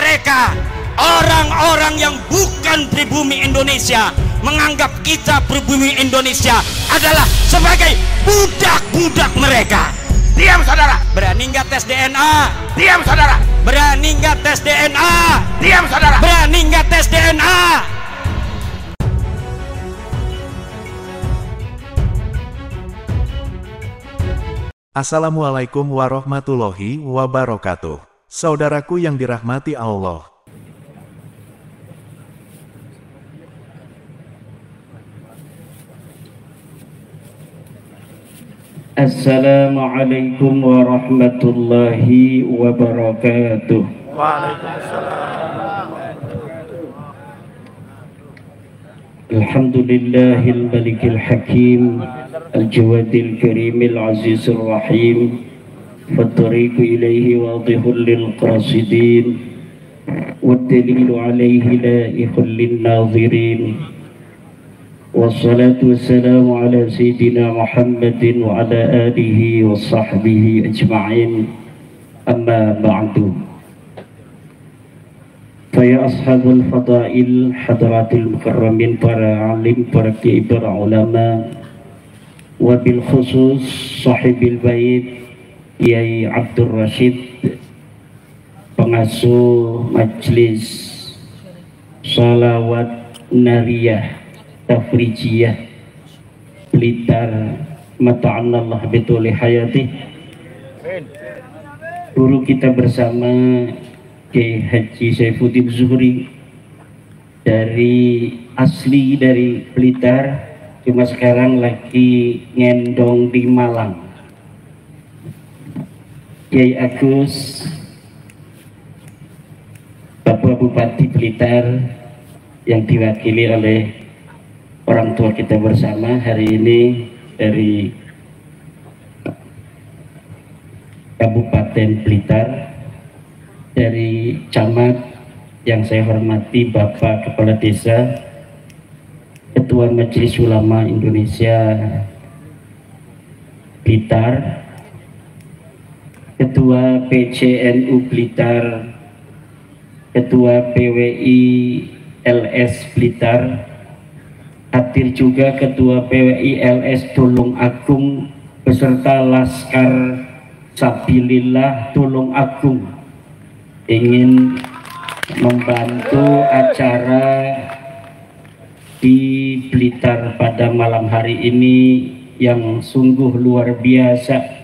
mereka, orang-orang yang bukan pribumi Indonesia, menganggap kita pribumi Indonesia adalah sebagai budak-budak mereka. Diam saudara. Berani nggak tes DNA? Diam saudara. Berani nggak tes DNA? Diam saudara. Berani nggak tes DNA? Assalamualaikum warahmatullahi wabarakatuh. Saudaraku yang dirahmati Allah. Assalamualaikum warahmatullahi wabarakatuh. Waalaikumsalam. Alhamdulillahil malikil hakim, al-jawadil karimil azizir rahim, fattariqu ilaihi wadihul lil qasidin, waddalilu alaihi laihul lin nazirin. Wassalatu wassalamu ala sayyidina Muhammadin wa ala alihi wa sahbihi ajma'in. Amma ba'du. Faya ashabul fadail, hadratil mukarramin, para alim, para kiai, para ulama, wabil khusus sahibil bait Kiai Abdul Rashid, pengasuh majlis salawat nariyah Tafrijiyah Blitar, mata'anallah bituli hayati. Guru kita bersama Kiai Haji Saifuddin Zuhri dari asli dari Blitar, cuma sekarang lagi ngendong di Malang. Kiai Agus, Bapak Bupati Blitar yang diwakili oleh orang tua kita bersama hari ini dari Kabupaten Blitar, dari camat yang saya hormati Bapak Kepala Desa, Ketua Majelis Ulama Indonesia Blitar, Ketua PCNU Blitar, Ketua PWI LS Blitar, hadir juga Ketua PWI LS Tulung Agung beserta Laskar Sabilillah Tulung Agung, ingin membantu acara di Blitar pada malam hari ini yang sungguh luar biasa.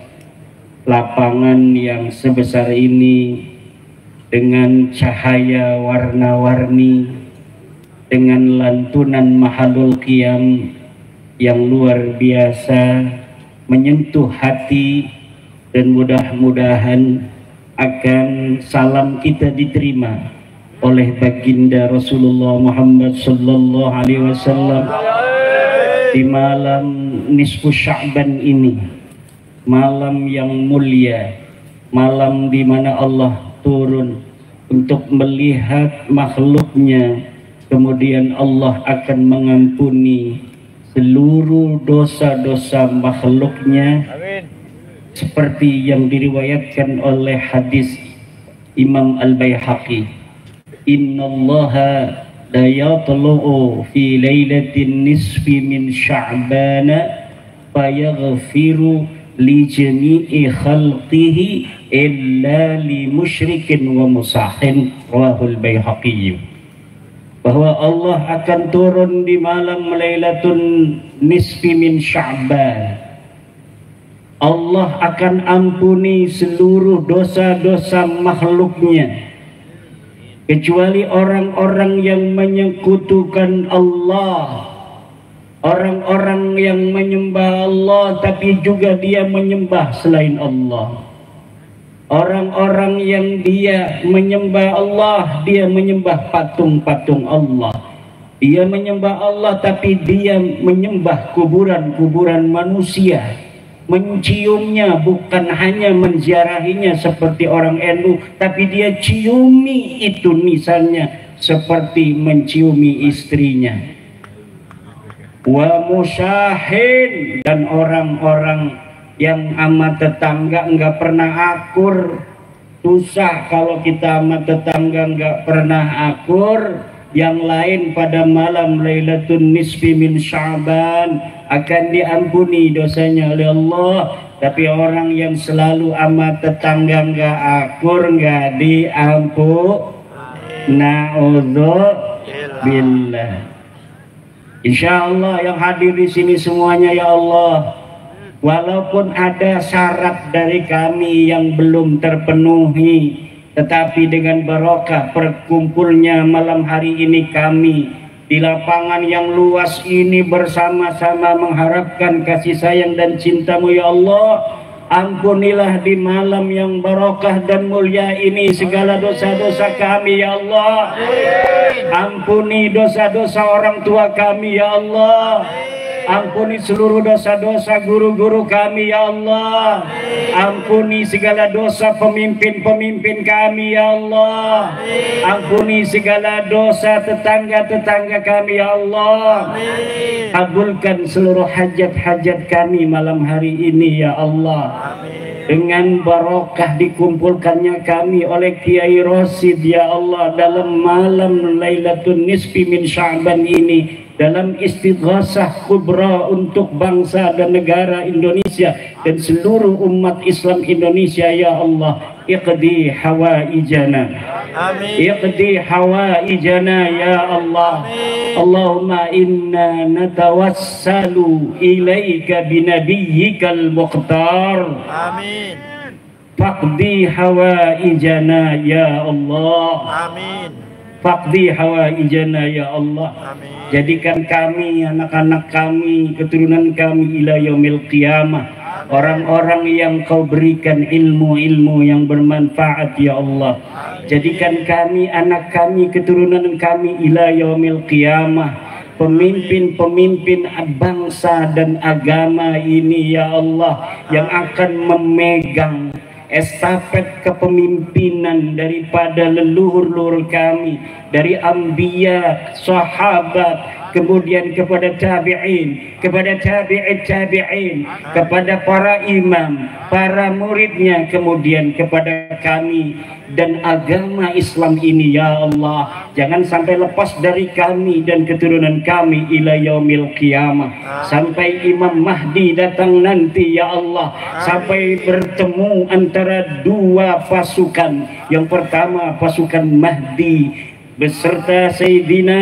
Lapangan yang sebesar ini dengan cahaya warna-warni, dengan lantunan mahalul qiyam yang luar biasa menyentuh hati, dan mudah-mudahan akan salam kita diterima oleh baginda Rasulullah Muhammad sallallahu alaihi wasallam di malam nisfu Sya'ban ini, malam yang mulia, malam di mana Allah turun untuk melihat makhluknya. Kemudian Allah akan mengampuni seluruh dosa-dosa makhluknya. Amin. Seperti yang diriwayatkan oleh hadis Imam Al-Baihaqi, innallaha la yatlu'u fi lailatin nisfi min sya'bana fayaghfiru li jami'i khalqihi illa li musyrikin wa musahin, rawahul Baihaqi. Bahwa Allah akan turun di malam Lailatul Nisfi min Sya'ban. Allah akan ampuni seluruh dosa-dosa makhluknya, kecuali orang-orang yang menyekutukan Allah, orang-orang yang menyembah Allah tapi juga dia menyembah selain Allah. Orang-orang yang dia menyembah Allah, dia menyembah patung-patung Allah. Dia menyembah Allah tapi dia menyembah kuburan-kuburan manusia, menciumnya, bukan hanya menziarahinya seperti orang NU, tapi dia ciumi itu, misalnya seperti menciumi istrinya. Wa musyahin, dan orang-orang yang amat tetangga, nggak pernah akur, Susah kalau kita sama tetangga nggak pernah akur. Yang lain pada malam Lailatul Nisfi min Sya'ban akan diampuni dosanya oleh Allah. Tapi orang yang selalu sama tetangga nggak akur, nggak diampuni. Na'udzubillah. Insya Allah yang hadir di sini semuanya ya Allah, walaupun ada syarat dari kami yang belum terpenuhi, tetapi dengan barokah perkumpulnya malam hari ini kami di lapangan yang luas ini bersama-sama mengharapkan kasih sayang dan cintamu ya Allah. Ampunilah di malam yang barokah dan mulia ini segala dosa-dosa kami ya Allah. Ampuni dosa-dosa orang tua kami ya Allah. Ampuni seluruh dosa-dosa guru-guru kami ya Allah. Ampuni segala dosa pemimpin-pemimpin kami ya Allah. Ampuni segala dosa tetangga-tetangga kami ya Allah. Kabulkan seluruh hajat-hajat kami malam hari ini ya Allah. Dengan barokah dikumpulkannya kami oleh Kiai Rosid ya Allah dalam malam Lailatul Nisfi min Sya'ban ini, dalam istighasah kubra untuk bangsa dan negara Indonesia dan seluruh umat Islam Indonesia ya Allah. Iqdi hawaijana, amin. Iqdi hawaijana ya Allah. Amin. Allahumma inna natawassalu ilaika binabiyyikal muqtar. Amin. Faqdi hawaijana ya Allah. Amin. Faqdi hawaijana ya Allah. Amin. Jadikan kami, anak-anak kami, keturunan kami ila yaumil qiyamah orang-orang yang kau berikan ilmu-ilmu yang bermanfaat ya Allah. Jadikan kami, anak kami, keturunan kami ila yaumil qiyamah pemimpin-pemimpin bangsa dan agama ini ya Allah, yang akan memegang estafet kepemimpinan daripada leluhur-leluhur kami, dari anbiya, sahabat, kemudian kepada tabi'in, kepada tabi'it tabi'in, kepada para imam, para muridnya, kemudian kepada kami dan agama Islam ini ya Allah. Jangan sampai lepas dari kami dan keturunan kami ila yaumil qiyamah, sampai Imam Mahdi datang nanti ya Allah, sampai bertemu antara dua pasukan. Yang pertama pasukan Mahdi beserta Sayyidina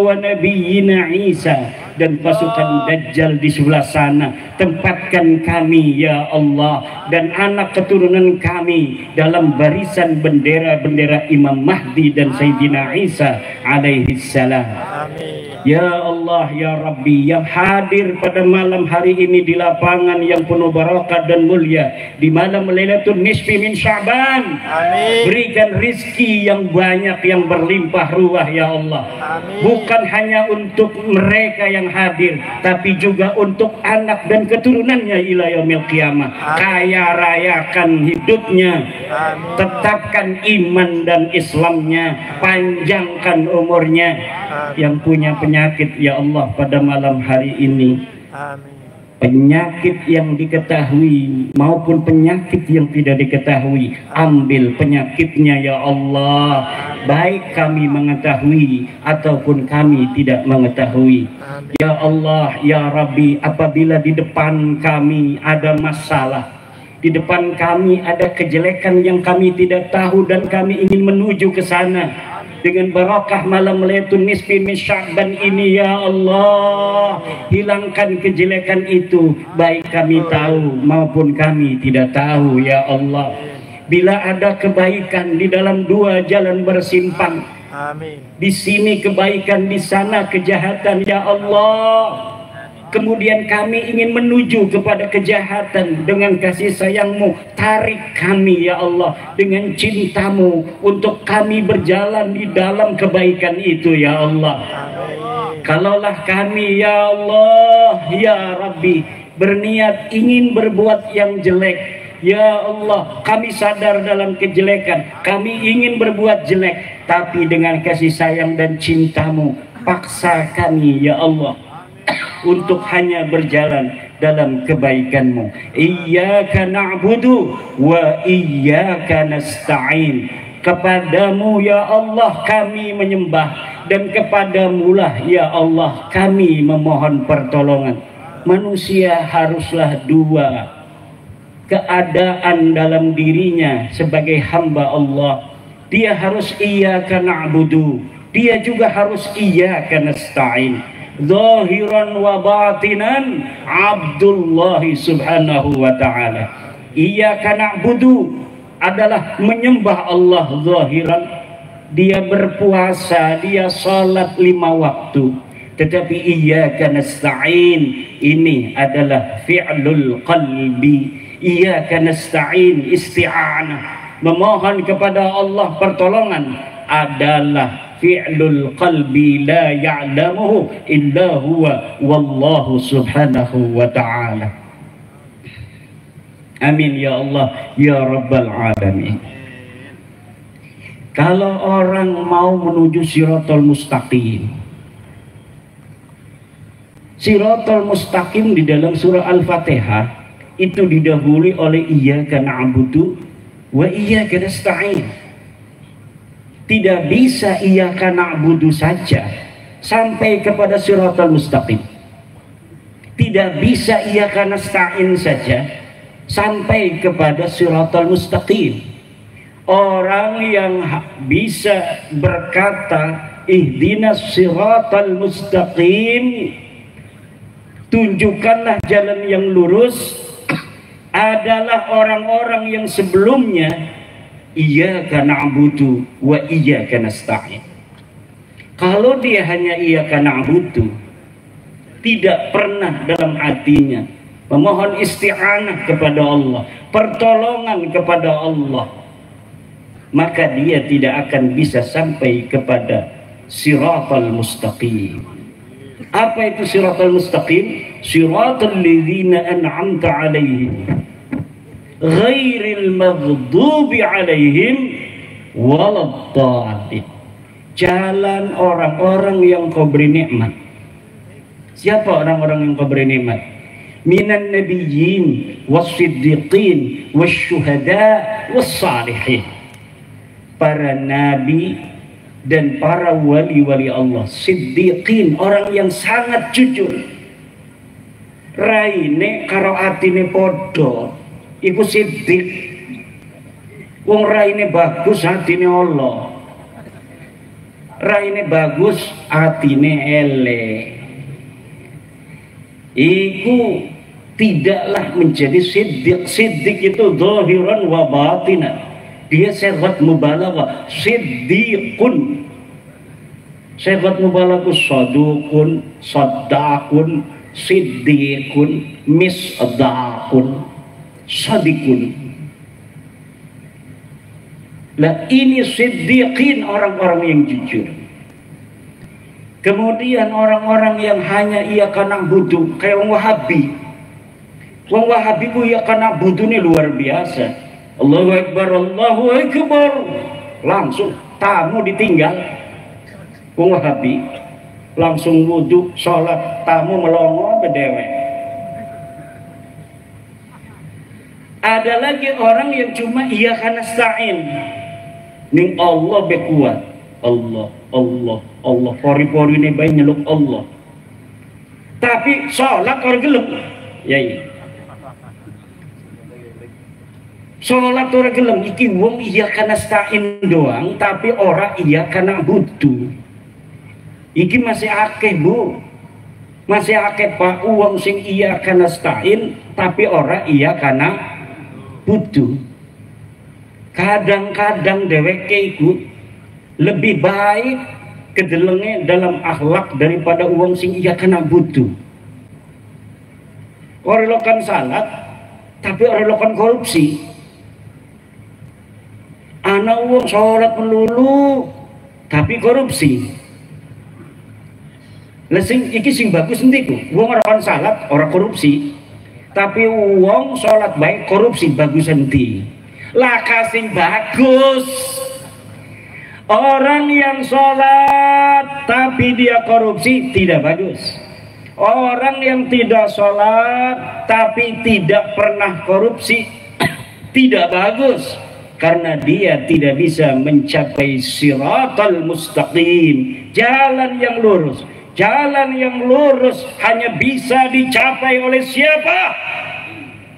wa Nabiyina Isa, dan pasukan Dajjal di sebelah sana. Tempatkan kami ya Allah dan anak keturunan kami dalam barisan bendera-bendera Imam Mahdi dan Sayyidina Isa alaihi salam. Ya Allah ya Rabbi, yang hadir pada malam hari ini di lapangan yang penuh barakah dan mulia, di malam Lailatul Nisfi min Sya'ban, berikan rizki yang banyak, yang berlimpah ruah ya Allah. Bukan hanya untuk mereka yang hadir, tapi juga untuk anak dan keturunannya ila yaumil qiyamah. Kaya rayakan hidupnya, tetapkan iman dan Islamnya, panjangkan umurnya. Yang punya penyakit ya Allah pada malam hari ini, penyakit yang diketahui maupun penyakit yang tidak diketahui, ambil penyakitnya ya Allah, baik kami mengetahui ataupun kami tidak mengetahui. Ya Allah ya Rabbi, apabila di depan kami ada masalah, di depan kami ada kejelekan yang kami tidak tahu dan kami ingin menuju ke sana, dengan barakah malam Lailatul Nisfi min Sya'ban ini ya Allah, hilangkan kejelekan itu, baik kami tahu maupun kami tidak tahu ya Allah. Bila ada kebaikan di dalam dua jalan bersimpang, di sini kebaikan, di sana kejahatan ya Allah, kemudian kami ingin menuju kepada kejahatan, dengan kasih sayang-Mu tarik kami ya Allah dengan cinta-Mu untuk kami berjalan di dalam kebaikan itu ya Allah. Kalaulah kami ya Allah ya Rabbi berniat ingin berbuat yang jelek, ya Allah, kami sadar dalam kejelekan, kami ingin berbuat jelek, tapi dengan kasih sayang dan cinta-Mu paksa kami ya Allah untuk hanya berjalan dalam kebaikanmu. Iyyaka na'budu wa iyyaka nasta'in. Kepadamu ya Allah kami menyembah, dan kepadamulah ya Allah kami memohon pertolongan. Manusia haruslah dua keadaan dalam dirinya sebagai hamba Allah. Dia harus iyyaka na'budu, dia juga harus iyyaka nasta'in. Zahiran wa batinan Abdullah subhanahu wa ta'ala. Iyyaka na'budu adalah menyembah Allah zahiran, dia berpuasa, dia salat 5 waktu. Tetapi iyyaka nasta'in ini adalah fi'lul qalbi. Iyyaka nasta'in isti'anah, memohon kepada Allah pertolongan, adalah fi'lul qalbi la ya'lamuhu illa huwa wallahu subhanahu wa ta'ala. Amin ya Allah ya Rabbal Alamin. Kalau orang mau menuju Siratal Mustaqim, Siratal Mustaqim di dalam surah Al-Fatihah itu didahului oleh iyyaka na'budu wa iyyaka nasta'in. Tidak bisa iyyaka na'budu saja sampai kepada Siratal Mustaqim. Tidak bisa iyyaka nasta'in saja sampai kepada Siratal Mustaqim. Orang yang bisa berkata ihdinas siratal mustaqim, tunjukkanlah jalan yang lurus, adalah orang-orang yang sebelumnya iyyaka na'budu wa iyyaka nasta'in. Kalau dia hanya iyyaka na'budu, tidak pernah dalam hatinya memohon isti'anah kepada Allah, pertolongan kepada Allah, maka dia tidak akan bisa sampai kepada Siratal Mustaqim. Apa itu Siratal Mustaqim? Siratal ladzina an'amta 'alaihim ghairil maghdubi 'alaihim waladdallin. Jalan orang-orang yang kau beri nikmat. Siapa orang-orang yang kau beri nikmat? Minan nabiyyin was-siddiqin wasyuhada was-salihin. Para nabi dan para wali-wali Allah, siddiqin, orang yang sangat jujur. Raine karo atine podo iku siddiq. Wong raine bagus atine Allah, raine bagus atine elek, iku tidaklah menjadi siddiq. Siddiq itu zahiran wa batinan, dia sehat mubalaghah, siddiqun. Sehat mubalaghah sadukun, saddaqun, siddiqun, misdaqun, sadikun. Lah ini siddiqin, orang-orang yang jujur. Kemudian orang-orang yang hanya iyyaka na'budu, kayak wong Wahabi. Wong Wahabi ku iyyaka na'budu ini luar biasa. Allahu Akbar, Allahu Akbar, langsung tamu ditinggal. Wong Wahabi langsung wudhu, sholat, tamu melongo bedewe. Ada lagi orang yang cuma iyyaka nasta'in, ning Allah bekuat, Allah, Allah, Allah, pori-pori ini bayi nyeluk Allah, tapi sholat orang gelap, ya iya. Sholat orang gelem iki wong iyyaka nasta'in doang, tapi ora iyyaka na'budu. Iki masih akeh, Bu. Masih akeh Pak wong sing iyyaka nasta'in tapi ora iyyaka na'budu. Kadang-kadang dheweke iku lebih baik kedelenge dalam akhlak daripada wong sing iyyaka na'budu. Ora lakukan salat tapi ora lakukan korupsi. Anak wong sholat melulu tapi korupsi. Lah sing iki sing bagus endi ku? Wong ora kon salat, ora korupsi. Tapi wong sholat baik korupsi, bagus endi? Lah kasing bagus. Orang yang sholat tapi dia korupsi tidak bagus. Orang yang tidak sholat tapi tidak pernah korupsi tidak bagus, karena dia tidak bisa mencapai siratal mustaqim, jalan yang lurus. Jalan yang lurus hanya bisa dicapai oleh siapa?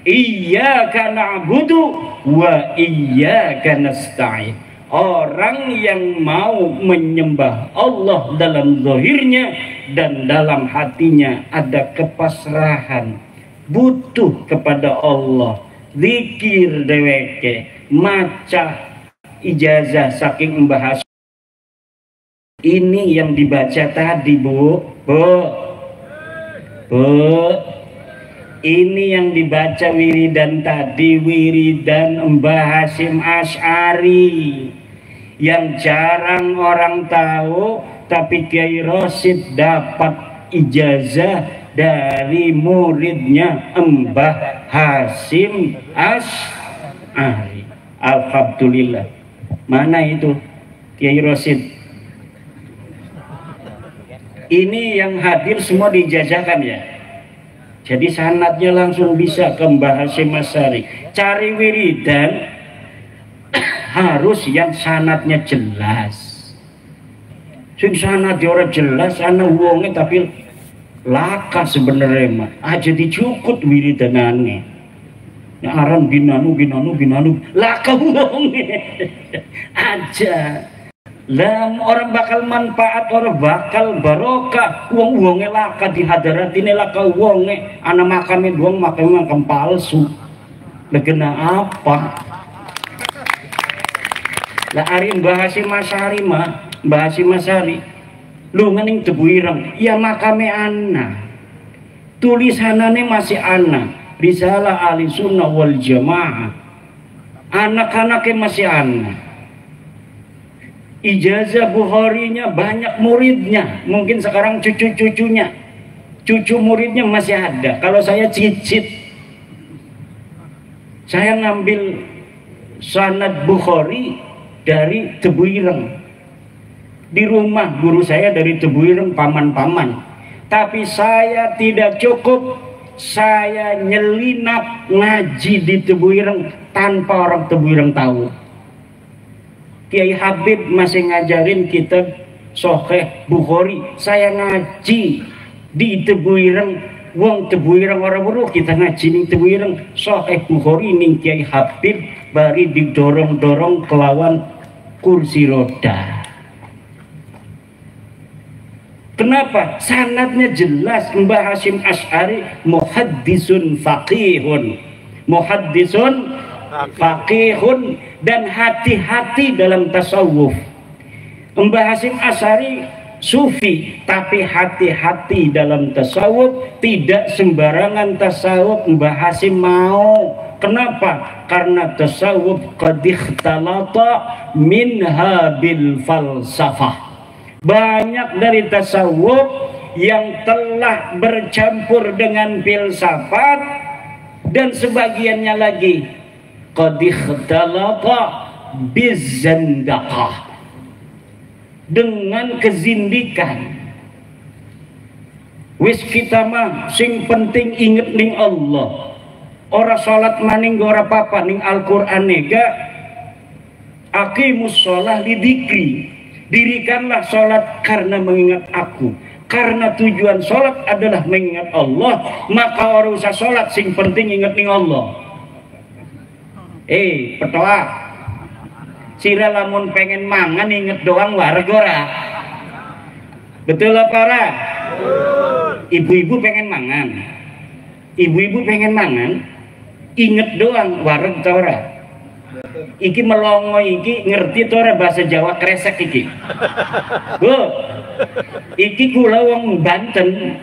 Iyyaka na'budu wa iyyaka nasta'in. Orang yang mau menyembah Allah dalam zahirnya dan dalam hatinya ada kepasrahan, butuh kepada Allah, zikir deweke, maca ijazah saking Mbah Hasyim. Ini yang dibaca tadi, Bu. Ini yang dibaca wiridan tadi, wiridan Mbah Hasyim Asy'ari, yang jarang orang tahu, tapi Kiai Rosid dapat ijazah dari muridnya Mbah Hasyim Asy'ari. Alhamdulillah. Mana itu Kiai Rosid? Ini yang hadir semua diijazahkan ya. Jadi sanadnya langsung bisa ke Mbah Hasyim Asy'ari. Cari wiridan harus yang sanadnya jelas. Sing sanadnya ora jelas, ana wonge tapi laka sebenarnya mah. Aja dicukut wiridanane. Ya aran binanu laka wonge. Aja. Lah orang bakal manfaat, orang bakal barokah. Wong-wonge laka di hadaratine laka wonge. Ana makame doang makame makam palsu. Legena apa? Lah ari Mbah Hasyim Asy'ari mah, Mbah Hasyim Asy'ari lu ngening tebu ireng, ya makame ana. Tulisanane masih ana. Risalah Ahli Sunnah wal Jamaah. Anak-anaknya masih ana. Ijazah Bukharinya banyak muridnya, mungkin sekarang cucu-cucunya, cucu muridnya masih ada. Kalau saya cicit, saya ngambil sanad Bukhari dari Tebu Ireng. Di rumah guru saya dari Tebu Ireng, paman-paman. Tapi saya tidak cukup, saya nyelinap ngaji di Tebu Ireng tanpa orang Tebu Ireng tahu. Kiai Habib masih ngajarin kita Sahih Bukhari, saya ngaji di Tebu Ireng. Wong Tebu Ireng orang weruh, kita ngaji ning Tebu Ireng Sahih Bukhari ning Kiai Habib, bari didorong-dorong kelawan kursi roda. Kenapa? Sanadnya jelas. Mbah Hasyim Asy'ari muhaddisun faqihun, muhaddisun faqihun, dan hati-hati dalam tasawuf. Mbah Hasyim Asy'ari sufi, tapi hati-hati dalam tasawuf. Tidak sembarangan tasawuf Mbah Hasyim mau. Kenapa? Karena tasawuf qad ikhtalata minha bil falsafah. Banyak dari tasawuf yang telah bercampur dengan filsafat, dan sebagiannya lagi qad ikhtalata bizandaqah, dengan kezindikan. Wis kita mah sing penting inget ning Allah. Ora salat maning ora apa-apa ning Al-Qur'an nega. Aqimus shalah lidzikri. Dirikanlah salat karena mengingat aku. Karena tujuan salat adalah mengingat Allah, maka ora usah salat, sing penting inget ning Allah. Petoa. Sira lamun pengen mangan inget doang warga ora. Betul apa ora? Ibu-ibu pengen mangan. Ibu-ibu pengen mangan, inget doang wareg ta ora? Iki melongo iki ngerti ta ora bahasa Jawa kresek iki? Bu. Iki kula wong Banten.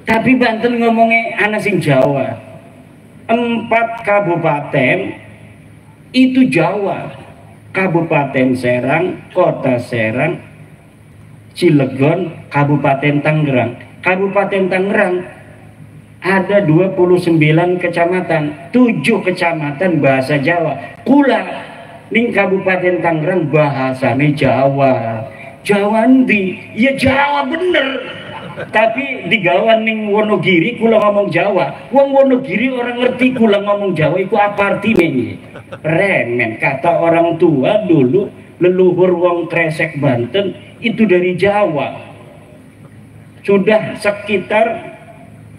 Tapi Banten ngomongnya ana sing Jawa. 4 kabupaten itu Jawa. Kabupaten Serang, Kota Serang, Cilegon, Kabupaten Tangerang. Kabupaten Tangerang ada 29 kecamatan, 7 kecamatan bahasa Jawa. Kula ning Kabupaten Tangerang bahasane Jawa. Jawa ndi? Ya Jawa bener. Tapi digawan ning Wonogiri kula ngomong Jawa. Wong Wonogiri orang ngerti kula ngomong Jawa iku apa artine? Remen kata orang tua dulu leluhur wong Kresek Banten itu dari Jawa. Sudah sekitar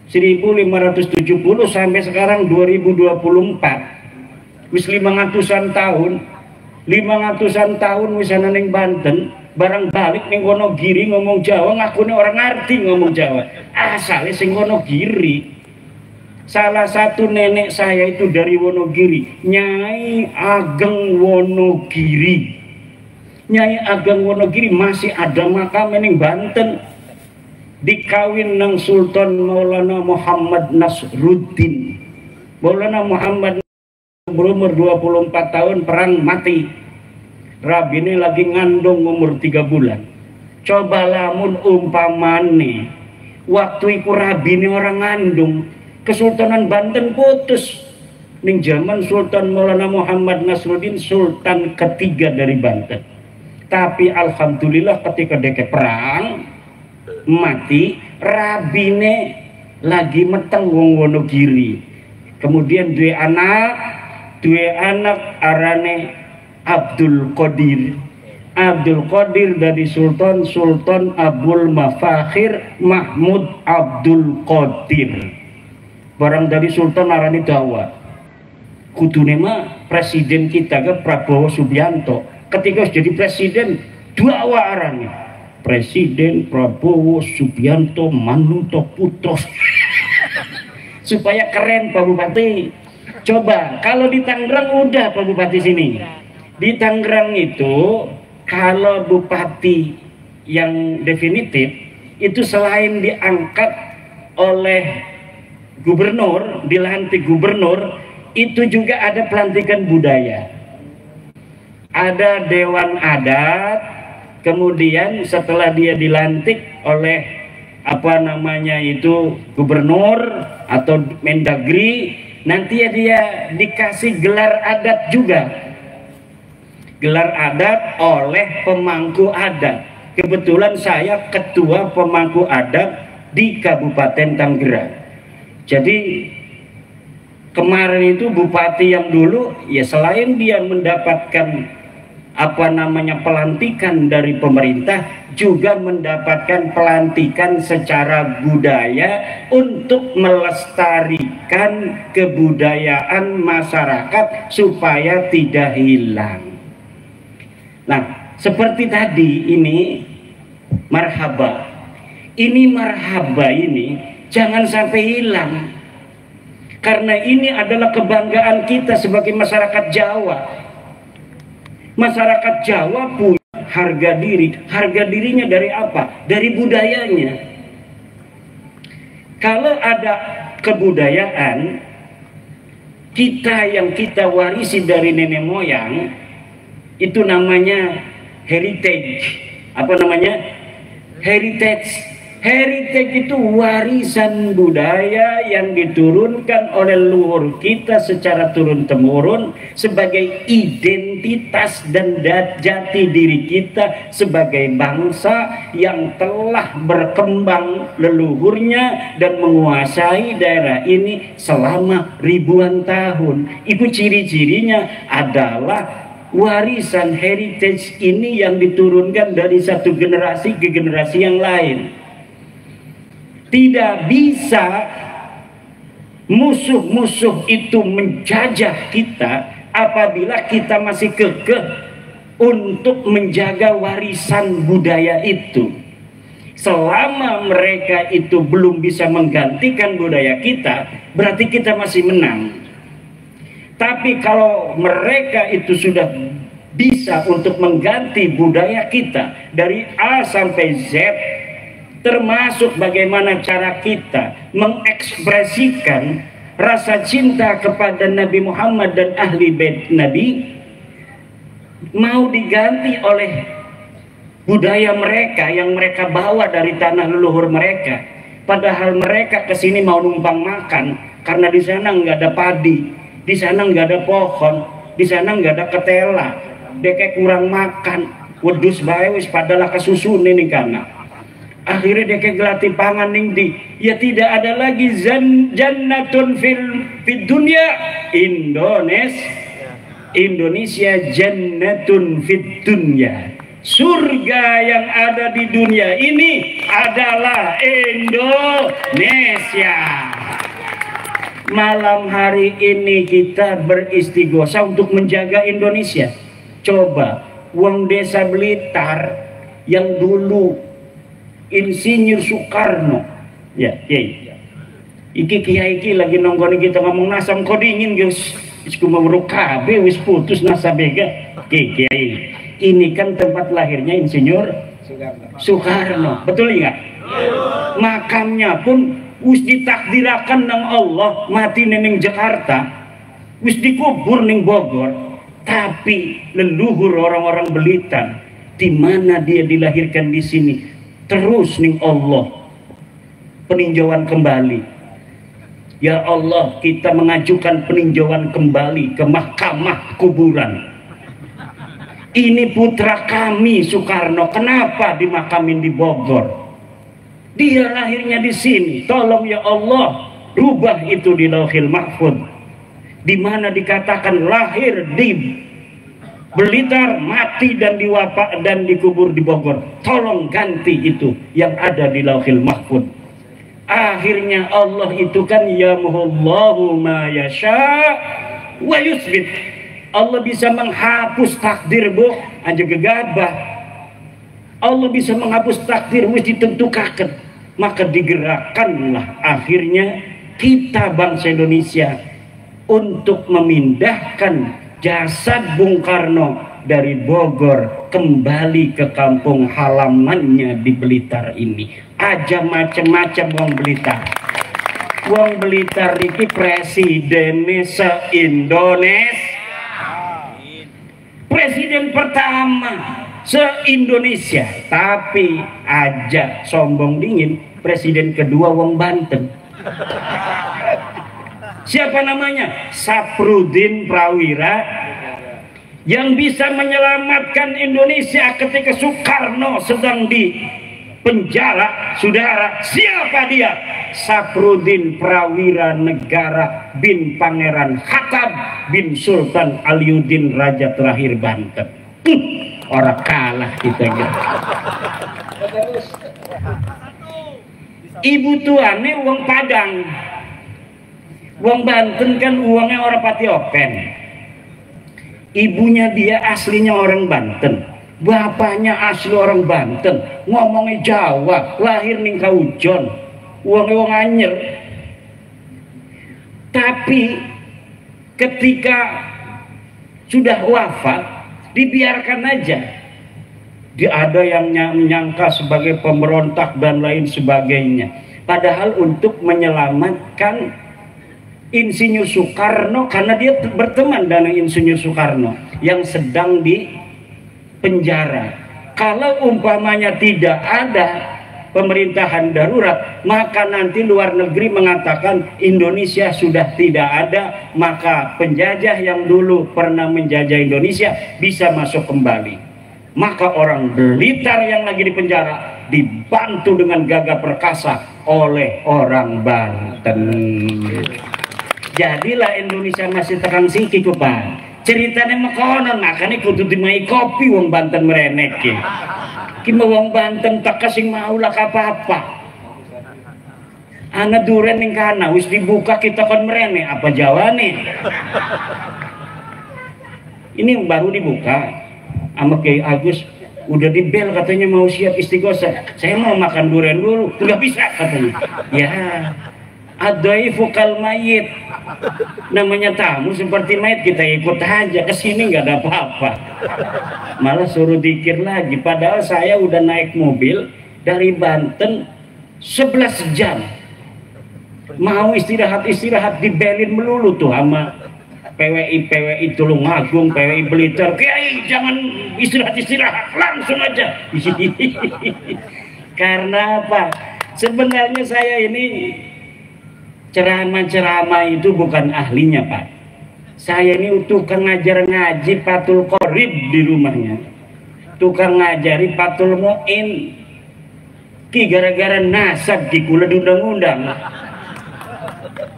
1570 sampai sekarang 2024. Wis 500-an tahun. 500-an tahun wis ana ning Banten. Barang balik ning Wonogiri ngomong Jawa, ngakune orang ngerti ngomong Jawa. Asale sing Wonogiri. Salah satu nenek saya itu dari Wonogiri, Nyai Ageng Wonogiri. Nyai Ageng Wonogiri masih ada makam ning Banten. Dikawin nang Sultan Maulana Muhammad Nasruddin. Maulana Muhammad berumur 24 tahun perang mati. Rabine lagi ngandung umur 3 bulan. Coba lamun umpamane waktu iku rabine orang ngandung, Kesultanan Banten putus. Ning zaman Sultan Maulana Muhammad Nasruddin sultan ketiga dari Banten. Tapi alhamdulillah ketika deke perang mati, rabine lagi meteng wong Wonogiri. Kemudian dua anak arane Abdul Qadir. Abdul Qadir dari Sultan Abdul Mafakhir Mahmud Abdul Qadir. Barang dari Sultan arani dawa. Kudune mah presiden kita ke Prabowo Subianto. Ketika jadi presiden dawa arane. Presiden Prabowo Subianto Manuto Putro. Supaya keren Pak Bupati. Coba kalau di Tangerang udah Pak Bupati sini. Di Tangerang itu kalau bupati yang definitif itu selain diangkat oleh gubernur, dilantik gubernur, itu juga ada pelantikan budaya. Ada dewan adat, kemudian setelah dia dilantik oleh apa namanya itu gubernur atau Mendagri, nanti ya dia dikasih gelar adat juga. Gelar adat oleh pemangku adat. Kebetulan saya ketua pemangku adat di Kabupaten Tangerang. Jadi kemarin itu bupati yang dulu ya selain dia mendapatkan apa namanya pelantikan dari pemerintah, juga mendapatkan pelantikan secara budaya untuk melestarikan kebudayaan masyarakat supaya tidak hilang. Nah, seperti tadi ini marhaba. Ini marhaba ini jangan sampai hilang. Karena ini adalah kebanggaan kita sebagai masyarakat Jawa. Masyarakat Jawa punya harga diri. Harga dirinya dari apa? Dari budayanya. Kalau ada kebudayaan kita yang kita warisi dari nenek moyang, itu namanya heritage. Apa namanya? Heritage. Heritage itu warisan budaya yang diturunkan oleh leluhur kita secara turun-temurun sebagai identitas dan jati diri kita sebagai bangsa yang telah berkembang leluhurnya dan menguasai daerah ini selama ribuan tahun. Itu ciri-cirinya adalah warisan heritage ini yang diturunkan dari satu generasi ke generasi yang lain. Tidak bisa musuh-musuh itu menjajah kita apabila kita masih kekeh untuk menjaga warisan budaya itu. Selama mereka itu belum bisa menggantikan budaya kita, berarti kita masih menang. Tapi kalau mereka itu sudah bisa untuk mengganti budaya kita dari A sampai Z, termasuk bagaimana cara kita mengekspresikan rasa cinta kepada Nabi Muhammad dan ahli bait Nabi, mau diganti oleh budaya mereka yang mereka bawa dari tanah leluhur mereka. Padahal mereka kesini mau numpang makan karena di sana nggak ada padi. Di sana nggak ada pohon, di sana nggak ada ketela, deke kurang makan, wedus bae wis padalah kesusun ini karena. Akhirnya dia kegelati pangan ning di, ya tidak ada lagi jannatun fid dunya Indonesia jannatun fid dunya. Surga yang ada di dunia ini adalah Indonesia. Malam hari ini kita beristighosa untuk menjaga Indonesia. Coba uang desa Blitar yang dulu Insinyur Soekarno, ya, iki kiai iki lagi nonggoni kita ngomong nasam kau dingin guys, isku mau kabe wis putus nasabega, kiai. Ini kan tempat lahirnya Insinyur Soekarno, betul nggak? Makamnya pun wis ditakdirakan nang Allah mati neng Jakarta, wis dikubur neng Bogor, tapi leluhur orang-orang Blitar, di mana dia dilahirkan di sini. Terus nih Allah peninjauan kembali. Ya Allah, kita mengajukan peninjauan kembali ke mahkamah kuburan. Ini putra kami Soekarno, kenapa dimakamin di Bogor? Dia lahirnya di sini. Tolong ya Allah, rubah itu di Lauhil Mahfuz, di mana dikatakan lahir di Blitar, mati dan diwapak dan dikubur di Bogor. Tolong ganti itu yang ada di Lauhil Mahfuz. Akhirnya Allah itu kan yamhullahu ma yasha wa yusbit. Allah bisa menghapus takdir bu aja gegabah. Allah bisa menghapus takdir wis ditentukan. Maka digerakkanlah akhirnya kita bangsa Indonesia untuk memindahkan jasad Bung Karno dari Bogor kembali ke kampung halamannya di Blitar ini. Aja macam-macam wong Blitar. Wong Blitar iki presiden se-Indonesia. Presiden pertama se-Indonesia, tapi aja sombong dingin, presiden kedua wong Banten. Siapa namanya? Saprudin Prawira, yang bisa menyelamatkan Indonesia ketika Soekarno sedang di penjara. Saudara, siapa dia? Saprudin Prawira Negara bin Pangeran Hatab bin Sultan Aliuddin Raja terakhir Banten. Orang kalah kita gitu. Ibu tuane uang Padang. Wong Banten kan uangnya orang pati open. Ibunya dia aslinya orang Banten, bapaknya asli orang Banten, ngomongnya Jawa, lahir ning Kaujon, uangnya wong Anyer. Tapi ketika sudah wafat, dibiarkan aja. Dia ada yang menyangka sebagai pemberontak dan lain sebagainya. Padahal untuk menyelamatkan Insinyur Soekarno, karena dia berteman dengan Insinyur Soekarno yang sedang di penjara. Kalau umpamanya tidak ada pemerintahan darurat, maka nanti luar negeri mengatakan Indonesia sudah tidak ada, maka penjajah yang dulu pernah menjajah Indonesia bisa masuk kembali. Maka orang Blitar yang lagi di penjara dibantu dengan gagah perkasa oleh orang Banten. Jadilah Indonesia masih tekan siki ku Pak. Ceritanya mekonon, makanya kudu dimai kopi wong Banten merenek ki. Ki wong Banten tak kasing maulah apa-apa. Ana duren ning kana wis dibuka kita kon merene apa jawane. Ini baru dibuka sama Kiai Agus, udah di bel katanya mau siap istighosa. Saya mau makan durian dulu, nggak bisa katanya. Ya, adaifu kal mayit, namanya tamu seperti mayit, kita ikut aja ke sini nggak ada apa-apa. Malah suruh dikir lagi, padahal saya udah naik mobil dari Banten 11 jam, mau istirahat dibelin melulu tuh sama PWI Tulungagung, PWI Blitar. Kiai jangan istirahat, langsung aja. Karena apa? Sebenarnya saya ini ceramah itu bukan ahlinya Pak. Saya ini tukang ngajar ngaji Fathul Qorib di rumahnya, tukang ngajari Fathul Mu'in. Ki gara-gara nasab ki kula diundang-undang.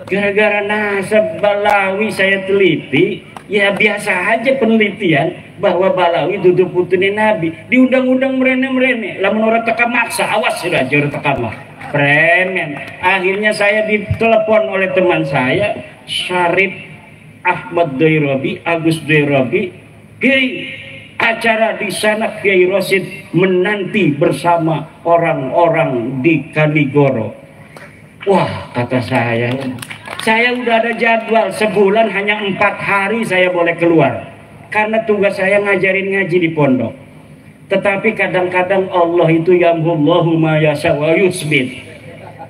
Gara-gara nasab Balawi saya teliti, ya biasa aja penelitian bahwa Balawi duduk putune Nabi, diundang-undang merene-merene. Lamun orang teka maksa, awas sudah jauh teka maksa. Premen. Akhirnya saya ditelepon oleh teman saya, Syarif Ahmad Dairobi, Agus Dairobi, Kiai, acara di sana Kiai Rosid menanti bersama orang-orang di Kanigoro. Wah, kata saya udah ada jadwal sebulan, hanya 4 hari saya boleh keluar karena tugas saya ngajarin ngaji di pondok. Tetapi kadang-kadang Allah itu yamhullahu ma yasha wa yusbit.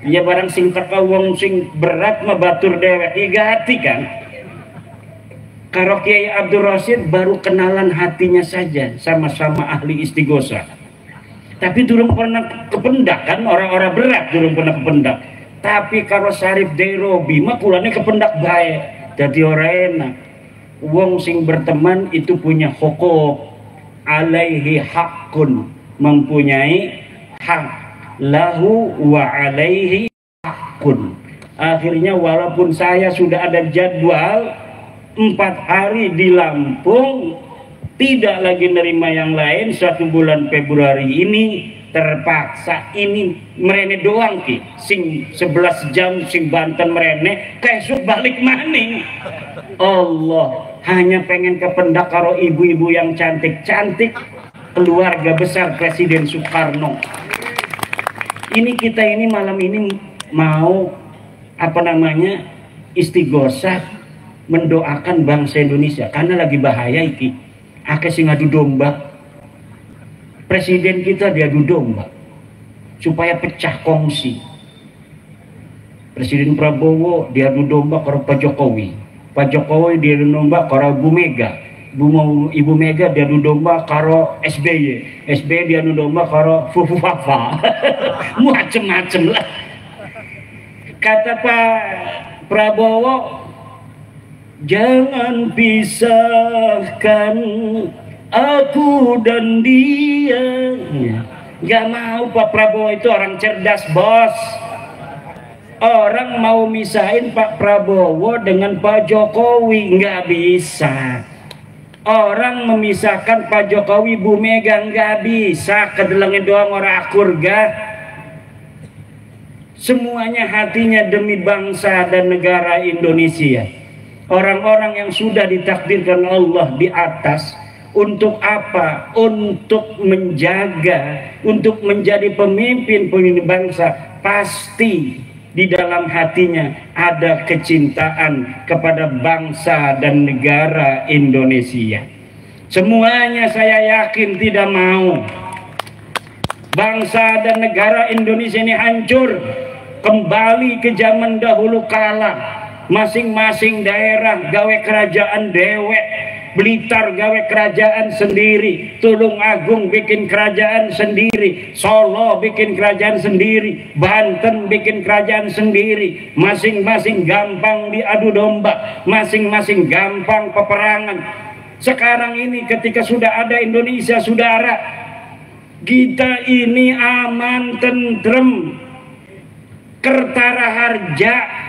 Ya barang sing teka wong sing berat mah batur dewek igati kan. Karo Kiai Abdul Rasyid baru kenalan hatinya saja, sama-sama ahli istighosa. Tapi durung pernah kependak kan, orang-orang berat durung pernah kependak. Tapi kalau Syarif Dairobi mah kulane kependak baik. Jadi orang enak. Wong sing berteman itu punya hukuk, alaihi hakun, mempunyai hak, lahu wa alaihi hakun. Akhirnya walaupun saya sudah ada jadwal 4 hari di Lampung, tidak lagi nerima yang lain. 1 bulan Februari ini terpaksa ini merene doang ki, sing 11 jam sing Banten merene, kesuk balik maning. Allah hanya pengen kependak karo ibu-ibu yang cantik-cantik, keluarga besar Presiden Soekarno. Ini kita ini malam ini mau apa namanya istighosah mendoakan bangsa Indonesia karena lagi bahaya iki. Akeh sing adu domba. Presiden kita diadu domba supaya pecah kongsi. Presiden Prabowo diadu domba karo Pak Jokowi. Pak Jokowi diadu domba karo Bu Mega. Ibu Mega diadu domba karo SBY. SBY diadu domba karo Fufu Fafa. Macem-macem lah. Kata Pak Prabowo, jangan pisahkan aku dan dia. Gak mau. Pak Prabowo itu orang cerdas, bos. Orang mau misahin Pak Prabowo dengan Pak Jokowi nggak bisa. Orang memisahkan Pak Jokowi Bu Mega nggak bisa. Kedelengin doang orang akur gak. Semuanya hatinya demi bangsa dan negara Indonesia. Orang-orang yang sudah ditakdirkan Allah di atas. Untuk apa? Untuk menjaga, untuk menjadi pemimpin bangsa. Pasti di dalam hatinya ada kecintaan kepada bangsa dan negara Indonesia. Semuanya saya yakin tidak mau bangsa dan negara Indonesia ini hancur, kembali ke zaman dahulu kala. Masing-masing daerah gawe kerajaan dewek, Blitar gawe kerajaan sendiri, Tulung Agung bikin kerajaan sendiri, Solo bikin kerajaan sendiri, Banten bikin kerajaan sendiri. Masing-masing gampang diadu domba, masing-masing gampang peperangan. Sekarang ini ketika sudah ada Indonesia, saudara, kita ini aman, tentrem, kertara harja.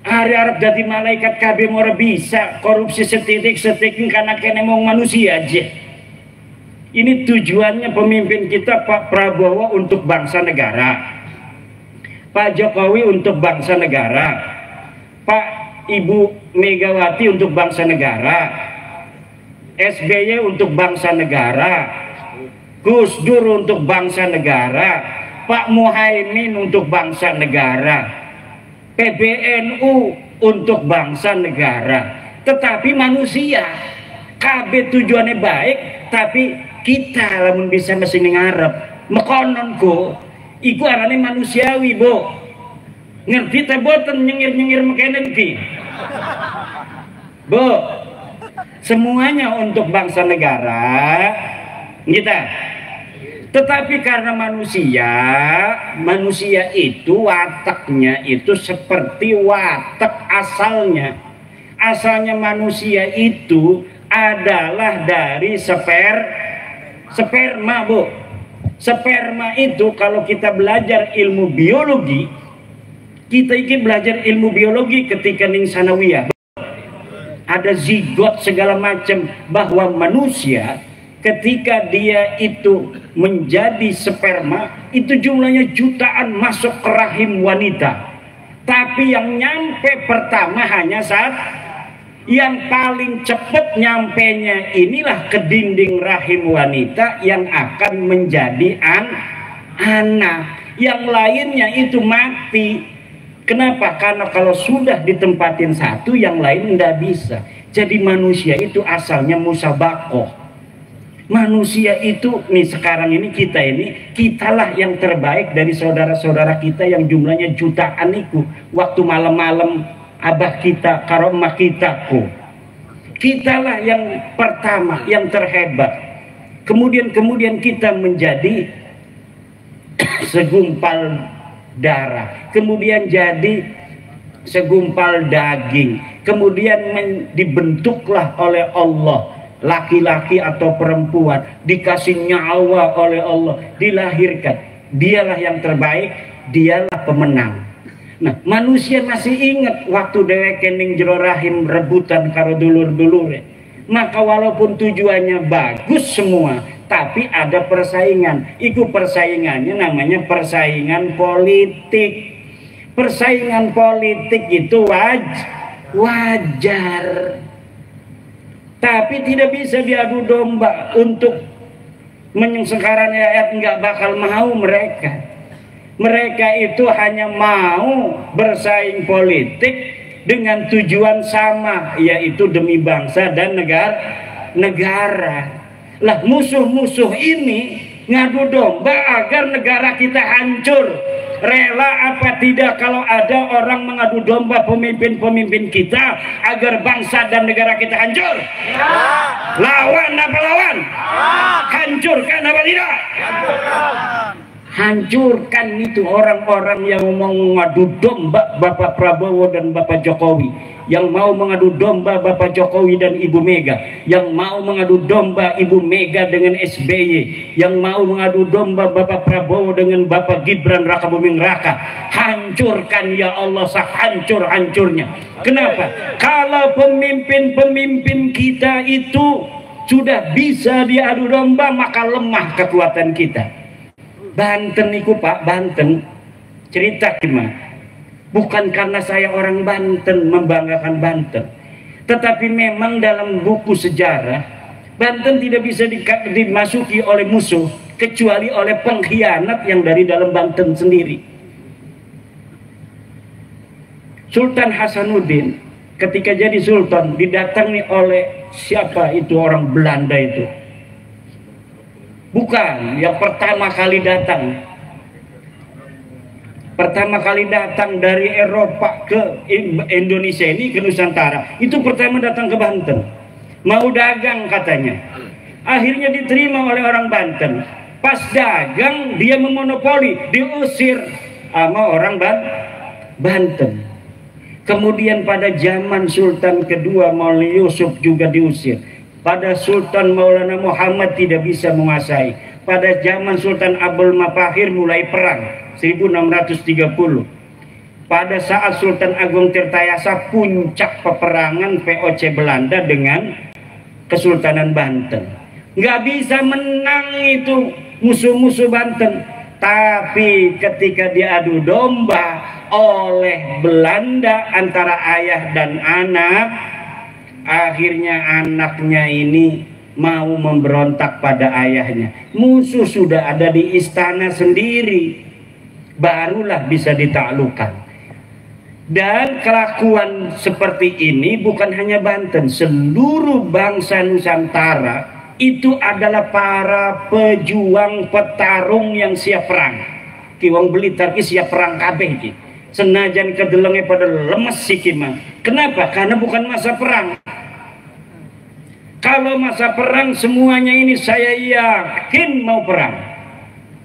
Hari Arab jadi malaikat KB mau bisa korupsi setitik karena kena mau manusia aja. Ini tujuannya pemimpin kita Pak Prabowo untuk bangsa negara, Pak Jokowi untuk bangsa negara, Pak Ibu Megawati untuk bangsa negara, SBY untuk bangsa negara, Gus Dur untuk bangsa negara, Pak Muhaimin untuk bangsa negara, PBNU untuk bangsa negara. Tetapi manusia KB tujuannya baik, tapi kita lamun bisa mesin ngarep mekononku iku arane manusiawi, Bu. Ngerti teh boten nyengir-nyengir mekenen ki. Bu, semuanya untuk bangsa negara kita. Tetapi karena manusia itu wataknya itu seperti watak asalnya. Asalnya manusia itu adalah dari sperma, Bu. Sperma itu kalau kita belajar ilmu biologi, kita ingin belajar ilmu biologi ketika ning sanawiyah. Ada zigot segala macam, bahwa manusia ketika dia itu menjadi sperma itu jumlahnya jutaan masuk ke rahim wanita. Tapi yang nyampe pertama hanya satu. Yang paling cepat nyampenya inilah ke dinding rahim wanita yang akan menjadi anak. Yang lainnya itu mati. Kenapa? Karena kalau sudah ditempatin satu, yang lain tidak bisa. Jadi manusia itu asalnya musabakoh. Manusia itu nih sekarang ini kitalah yang terbaik dari saudara-saudara kita yang jumlahnya jutaan itu. Waktu malam-malam abah kita, karomah kita kitalah yang pertama, yang terhebat. Kemudian kita menjadi segumpal darah, kemudian jadi segumpal daging, kemudian dibentuklah oleh Allah, laki-laki atau perempuan, dikasih nyawa oleh Allah, dilahirkan. Dialah yang terbaik, dialah pemenang. Nah, manusia masih ingat waktu dheweke ning jero rahim rebutan karo dulur-dulure. Maka walaupun tujuannya bagus semua, tapi ada persaingan. Iku persaingannya namanya persaingan politik. Persaingan politik itu wajar. Tapi tidak bisa diadu domba untuk menyengsarakan rakyat, nggak bakal mau mereka. Mereka itu hanya mau bersaing politik dengan tujuan sama, yaitu demi bangsa dan negara. Lah musuh-musuh ini ngadu domba agar negara kita hancur. Rela apa tidak kalau ada orang mengadu domba pemimpin-pemimpin kita agar bangsa dan negara kita hancur? Ya. Lawan apa lawan? Ya. Hancurkan apa tidak? Hancurkan itu orang-orang yang mau mengadu domba Bapak Prabowo dan Bapak Jokowi, yang mau mengadu domba Bapak Jokowi dan Ibu Mega, yang mau mengadu domba Ibu Mega dengan SBY, yang mau mengadu domba Bapak Prabowo dengan Bapak Gibran Raka Buming Raka. Hancurkan ya Allah, sehancur-hancurnya. Kenapa? Kalau pemimpin-pemimpin kita itu sudah bisa diadu domba, maka lemah kekuatan kita. Banten niku Pak, Banten cerita gimana? Bukan karena saya orang Banten membanggakan Banten, tetapi memang dalam buku sejarah Banten tidak bisa dimasuki oleh musuh kecuali oleh pengkhianat yang dari dalam Banten sendiri. Sultan Hasanuddin ketika jadi sultan didatangi oleh siapa itu orang Belanda itu. Bukan yang pertama kali datang. Pertama kali datang dari Eropa ke Indonesia ini, ke Nusantara. Itu pertama datang ke Banten. Mau dagang katanya. Akhirnya diterima oleh orang Banten. Pas dagang dia memonopoli, diusir sama orang Banten. Kemudian pada zaman Sultan kedua Maulana Yusuf juga diusir. Pada Sultan Maulana Muhammad tidak bisa menguasai. Pada zaman Sultan Abdul Mafahir mulai perang 1630. Pada saat Sultan Agung Tirtayasa puncak peperangan VOC Belanda dengan Kesultanan Banten. Nggak bisa menang itu musuh-musuh Banten. Tapi ketika diadu domba oleh Belanda antara ayah dan anak, akhirnya anaknya ini mau memberontak pada ayahnya. Musuh sudah ada di istana sendiri, barulah bisa ditaklukkan. Dan kelakuan seperti ini bukan hanya Banten, seluruh bangsa Nusantara itu adalah para pejuang petarung yang siap perang. Ki wong Blitar ki siap perang kabeh iki. Senajan kedelenge pada lemes iki mah. Kenapa? Karena bukan masa perang. Kalau masa perang semuanya ini saya yakin mau perang.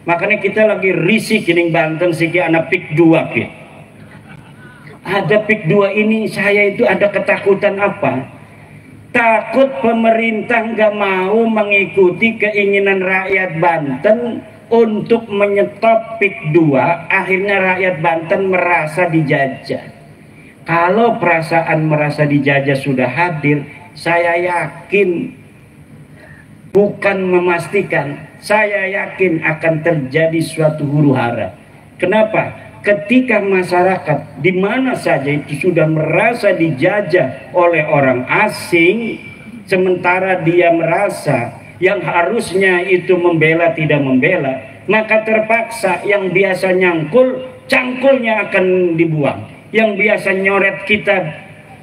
Makanya kita lagi risih kining Banten siki anak pik 2 ki. Ada pik 2 ini saya itu ada ketakutan apa? Takut pemerintah nggak mau mengikuti keinginan rakyat Banten untuk menyetop PIK 2, akhirnya rakyat Banten merasa dijajah. Kalau perasaan merasa dijajah sudah hadir, saya yakin, bukan memastikan, saya yakin akan terjadi suatu huru-hara. Kenapa? Ketika masyarakat di mana saja itu sudah merasa dijajah oleh orang asing, sementara dia merasa yang harusnya itu membela tidak membela, maka terpaksa yang biasa nyangkul, cangkulnya akan dibuang. Yang biasa nyoret kitab,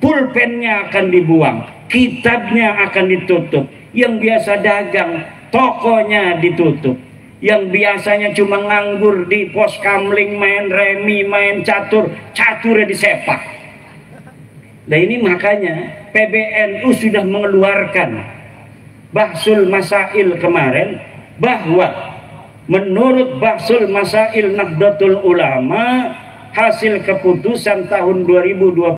pulpennya akan dibuang, kitabnya akan ditutup. Yang biasa dagang, tokonya ditutup. Yang biasanya cuma nganggur di pos kamling, main remi, main catur, caturnya disepak. Nah ini makanya PBNU sudah mengeluarkan Bahsul Masail kemarin, bahwa menurut Bahsul Masail Nahdlatul Ulama, hasil keputusan tahun 2025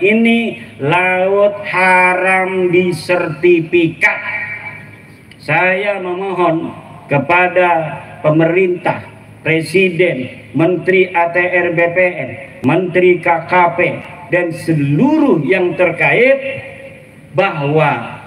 ini laut haram disertifikat. Saya memohon kepada pemerintah, Presiden, Menteri ATR BPN, Menteri KKP, dan seluruh yang terkait bahwa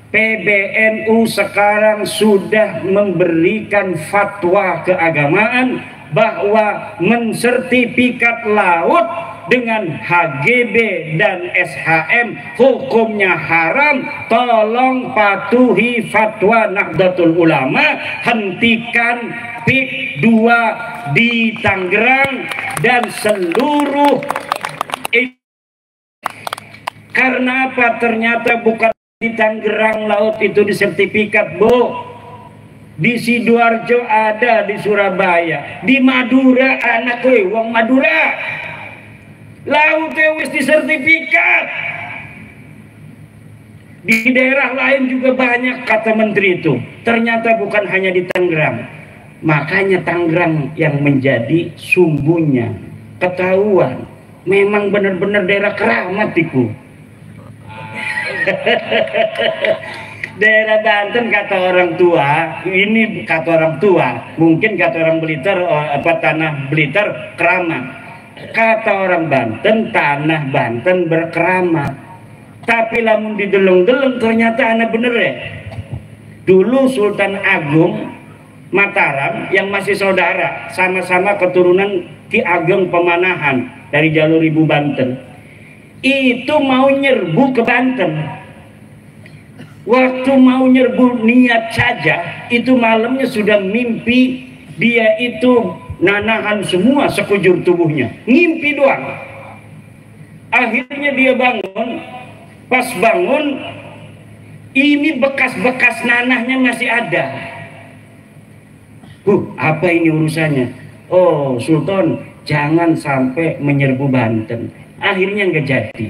PBNU sekarang sudah memberikan fatwa keagamaan bahwa mensertifikat laut dengan HGB dan SHM hukumnya haram. Tolong patuhi fatwa Nahdlatul Ulama, hentikan PIK 2 di Tangerang dan seluruh. Karena apa? Ternyata bukan di Tangerang laut itu disertifikat, Bu. Di Sidoarjo ada, di Surabaya, di Madura, anak gue wong Madura lautnya wis disertifikat. Di daerah lain juga banyak, kata menteri itu. Ternyata bukan hanya di Tangerang. Makanya Tangerang yang menjadi sumbunya. Ketahuan memang benar-benar daerah keramat itu. Daerah Banten kata orang tua, ini kata orang tua, mungkin kata orang Blitar, tanah Blitar keramat. Kata orang Banten, tanah Banten berkeramat. Tapi lamun dideleng-deleng ternyata anak bener ya. Dulu Sultan Agung Mataram yang masih saudara, sama-sama keturunan Ki Ageng Pemanahan dari jalur Ibu Banten, itu mau nyerbu ke Banten. Waktu mau nyerbu niat saja, itu malamnya sudah mimpi dia itu nanahan semua sekujur tubuhnya, ngimpi doang. Akhirnya dia bangun, pas bangun ini bekas-bekas nanahnya masih ada. Apa ini urusannya? Oh Sultan, jangan sampai menyerbu Banten. Akhirnya nggak jadi.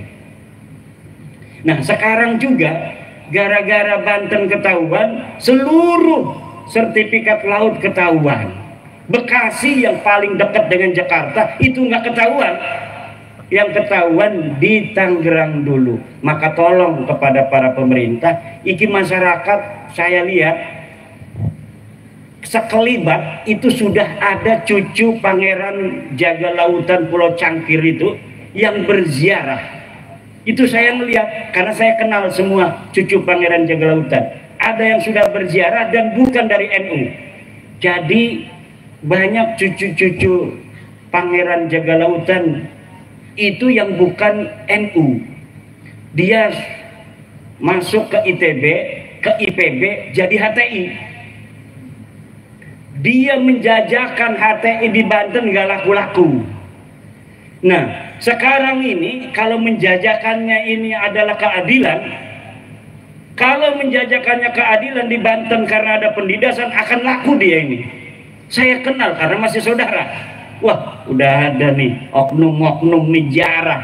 Nah sekarang juga gara-gara Banten ketahuan, seluruh sertifikat laut ketahuan. Bekasi yang paling dekat dengan Jakarta itu nggak ketahuan. Yang ketahuan di Tangerang dulu. Maka tolong kepada para pemerintah, iki masyarakat saya lihat sekelibat itu sudah ada cucu Pangeran Jaga Lautan Pulau Cangkir itu yang berziarah. Itu saya melihat karena saya kenal semua cucu Pangeran Jaga Lautan. Ada yang sudah berziarah dan bukan dari NU. Jadi banyak cucu-cucu Pangeran Jaga Lautan itu yang bukan NU. Dia masuk ke ITB, ke IPB, jadi HTI. Dia menjajakan HTI di Banten gak laku-laku. Nah, sekarang ini kalau menjajakannya ini adalah keadilan, kalau menjajakannya keadilan di Banten karena ada pendidasan, akan laku dia ini. Saya kenal karena masih saudara. Wah, udah ada nih oknum-oknum nih jarah.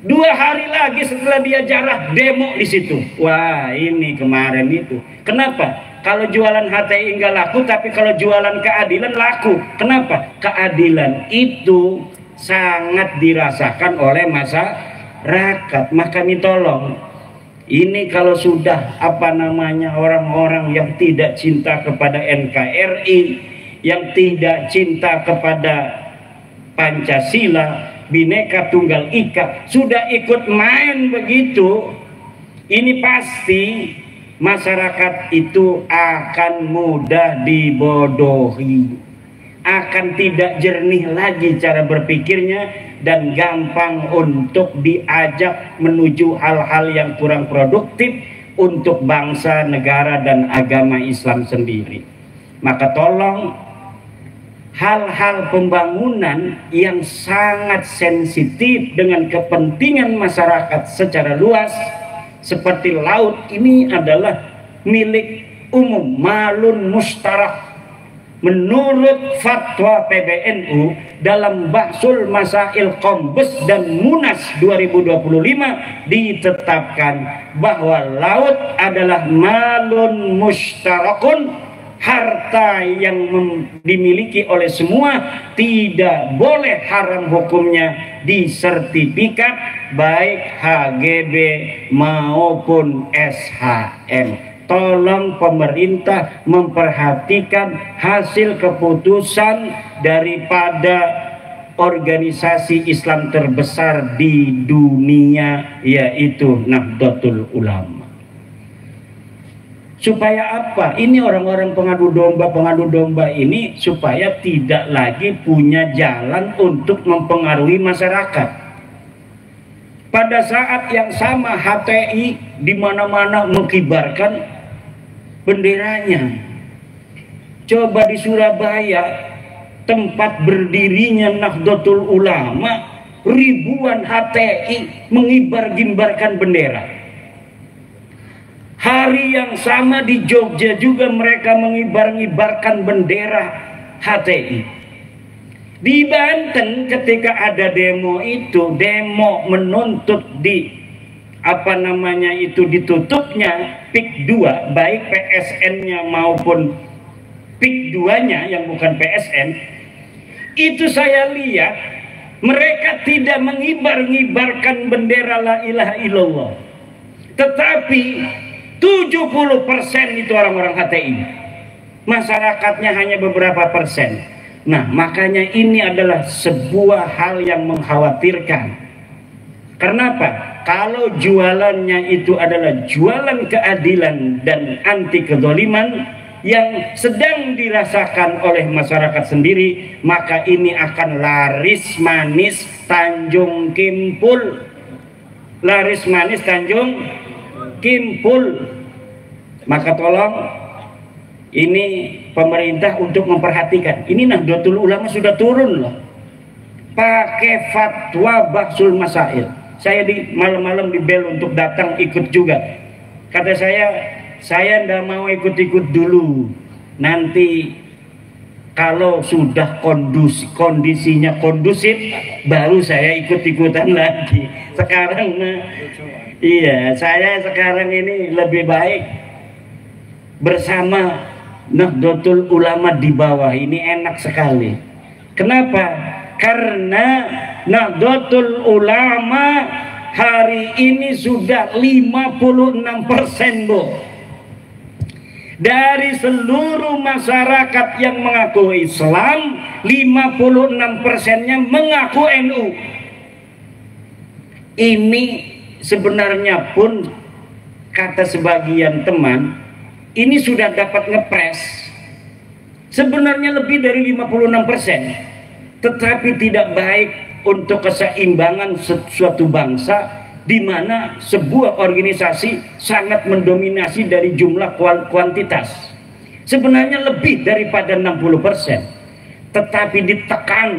2 hari lagi setelah dia jarah, demo di situ. Wah, ini kemarin itu. Kenapa? Kalau jualan HTI enggak laku, tapi kalau jualan keadilan laku. Kenapa? Keadilan itu sangat dirasakan oleh masyarakat. Maka nih tolong, ini kalau sudah orang-orang yang tidak cinta kepada NKRI, yang tidak cinta kepada Pancasila, Bhinneka Tunggal Ika, sudah ikut main begitu, ini pasti masyarakat itu akan mudah dibodohi, akan tidak jernih lagi cara berpikirnya, dan gampang untuk diajak menuju hal-hal yang kurang produktif untuk bangsa, negara, dan agama Islam sendiri. Maka tolong, hal-hal pembangunan yang sangat sensitif dengan kepentingan masyarakat secara luas seperti laut ini adalah milik umum, malun mustarak. Menurut fatwa PBNU dalam Bahsul Masail Kombes dan Munas 2025 ditetapkan bahwa laut adalah malun mustarakun, harta yang dimiliki oleh semua, tidak boleh haram hukumnya disertifikat baik HGB maupun SHM. Tolong pemerintah memperhatikan hasil keputusan daripada organisasi Islam terbesar di dunia, yaitu Nahdlatul Ulama. Supaya apa? Ini orang-orang pengadu domba ini supaya tidak lagi punya jalan untuk mempengaruhi masyarakat. Pada saat yang sama HTI di mana-mana mengibarkan benderanya. Coba di Surabaya, tempat berdirinya Nahdlatul Ulama, ribuan HTI mengibar-gimbarkan bendera. Hari yang sama di Jogja juga mereka mengibar-ngibarkan bendera HTI. Di Banten ketika ada demo itu, demo menuntut ditutupnya PIK 2, baik PSN-nya maupun PIK 2-nya yang bukan PSN, itu saya lihat mereka tidak mengibar-ngibarkan bendera la ilaha illallah, tetapi 70% itu orang-orang HTI, masyarakatnya hanya beberapa persen. Nah, makanya ini adalah sebuah hal yang mengkhawatirkan. Kenapa? Kalau jualannya itu adalah jualan keadilan dan anti kezaliman yang sedang dirasakan oleh masyarakat sendiri, maka ini akan laris manis Tanjung Kimpul. Laris manis Tanjung Kimpul. Maka tolong ini pemerintah untuk memperhatikan. Ini Nahdlatul Ulama sudah turun loh, pakai fatwa Bahsul Masail. Saya di malam-malam di bel untuk datang ikut juga. Kata saya ndak mau ikut-ikut dulu. Nanti kalau sudah kondisinya kondusif, baru saya ikut-ikutan lagi. Sekarang iya, saya sekarang ini lebih baik bersama Nahdlatul Ulama di bawah. Ini enak sekali. Kenapa? Karena Nahdlatul Ulama hari ini sudah 56%, Bu. Dari seluruh masyarakat yang mengaku Islam, 56%-nya mengaku NU. Ini sebenarnya pun kata sebagian teman, ini sudah dapat ngepres. Sebenarnya lebih dari 56%. Tetapi tidak baik untuk keseimbangan suatu bangsa di mana sebuah organisasi sangat mendominasi dari jumlah kuantitas. Sebenarnya lebih daripada 60%. Tetapi ditekan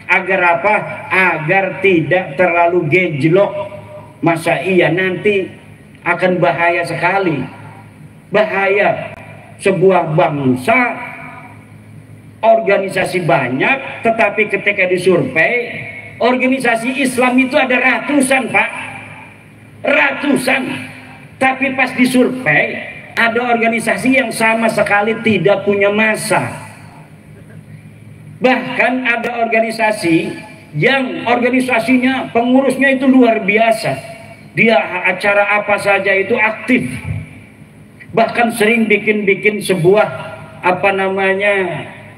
agar apa? Agar tidak terlalu gejlok. Masa iya nanti akan bahaya sekali. Bahaya sebuah bangsa organisasi banyak, tetapi ketika disurvei organisasi Islam itu ada ratusan, Pak, ratusan, tapi pas disurvei ada organisasi yang sama sekali tidak punya massa. Bahkan ada organisasi yang organisasinya pengurusnya itu luar biasa, dia acara apa saja itu aktif, bahkan sering bikin sebuah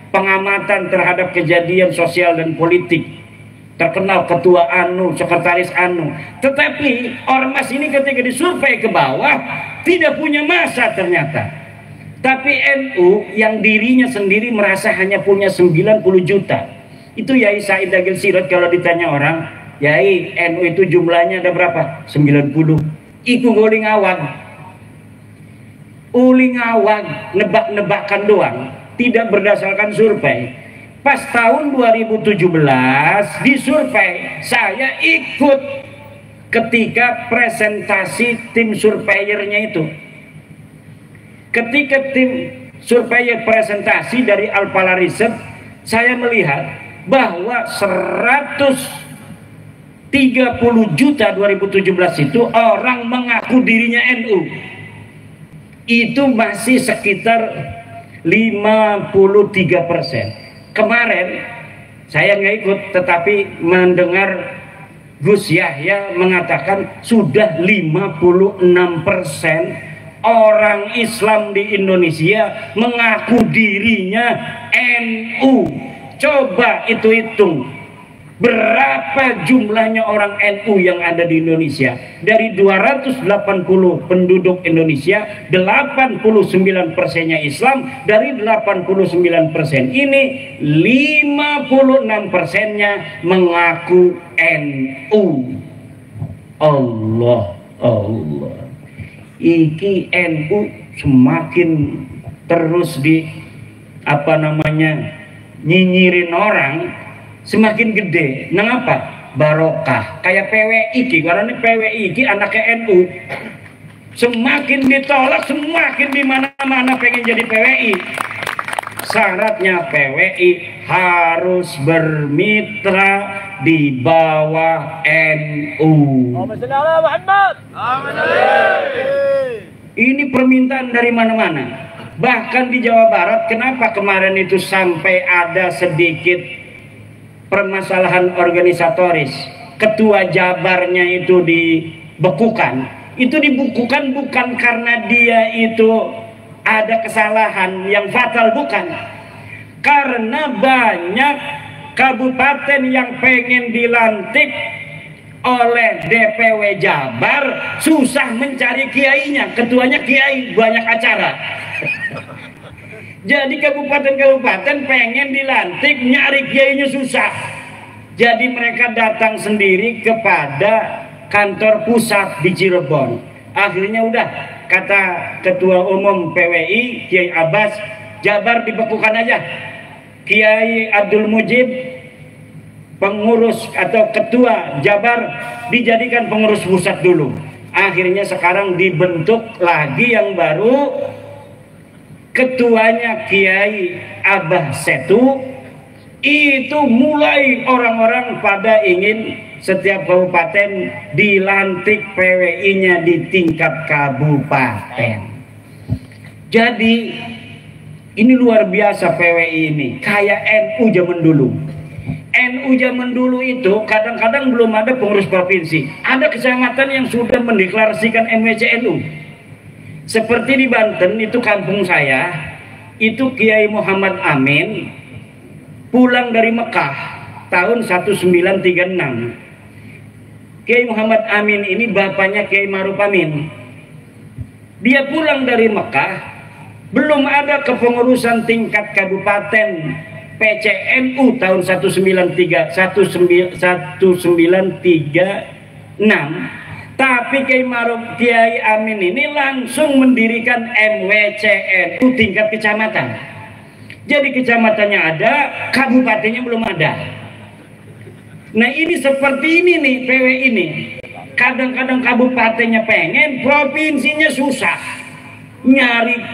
pengamatan terhadap kejadian sosial dan politik, terkenal ketua anu, sekretaris anu. Tetapi ormas ini ketika disurvei ke bawah tidak punya massa ternyata. Tapi NU yang dirinya sendiri merasa hanya punya 90 juta. Itu Yai Said Agil Sirot kalau ditanya orang, Yai NU itu jumlahnya ada berapa? 90. Iku uling awag. Uling awag, nebak-nebakan doang, tidak berdasarkan survei. Pas tahun 2017 disurvei, saya ikut ketika presentasi tim surveyornya itu. Ketika tim surveyor presentasi dari Alpala Research, saya melihat bahwa 130 juta 2017 itu orang mengaku dirinya NU. Itu masih sekitar 53%. Kemarin saya nggak ikut, tetapi mendengar Gus Yahya mengatakan sudah 56% orang Islam di Indonesia mengaku dirinya NU. Coba itu hitung, berapa jumlahnya orang NU yang ada di Indonesia? Dari 280 penduduk Indonesia, 89%-nya Islam. Dari 89% ini 56%-nya mengaku NU. Allah. Iki NU semakin terus nyinyirin orang, semakin gede. Nangapa? Barokah. Kayak PWI ki, karena PWI ki anaknya NU. Semakin ditolak, semakin di mana-mana pengen jadi PWI. Syaratnya PWI harus bermitra di bawah NU. Ini permintaan dari mana-mana. Bahkan di Jawa Barat, kenapa kemarin itu sampai ada sedikit permasalahan organisatoris? Ketua Jabarnya itu dibekukan. Itu dibekukan bukan karena dia itu ada kesalahan yang fatal, bukan. Karena banyak kabupaten yang pengen dilantik oleh DPW Jabar susah mencari kiainya, ketuanya kiai banyak acara. Jadi kabupaten-kabupaten pengen dilantik, nyari kiainya susah. Jadi mereka datang sendiri kepada kantor pusat di Cirebon. Akhirnya udah, kata ketua umum PWI Kiai Abbas, Jabar dibekukan aja. Kiai Abdul Mujib pengurus atau ketua Jabar dijadikan pengurus pusat dulu. Akhirnya sekarang dibentuk lagi yang baru, ketuanya Kiai Abah Setu. Itu mulai orang-orang pada ingin setiap kabupaten dilantik PWI-nya di tingkat kabupaten. Jadi ini luar biasa PWI ini, kayak NU zaman dulu. NU zaman dulu itu kadang-kadang belum ada pengurus provinsi. Ada kecamatan yang sudah mendeklarasikan MWCNU. Seperti di Banten itu kampung saya, itu Kiai Muhammad Amin pulang dari Mekah tahun 1936. Kiai Muhammad Amin ini bapaknya Kiai Ma'ruf Amin. Dia pulang dari Mekah, belum ada kepengurusan tingkat kabupaten PCNU tahun 1936. Tapi Kiai Amin ini langsung mendirikan MWCNU tingkat kecamatan. Jadi kecamatannya ada, kabupatennya belum ada. Nah ini seperti ini nih PW ini. Kadang-kadang kabupatennya pengen, provinsinya susah. Nyari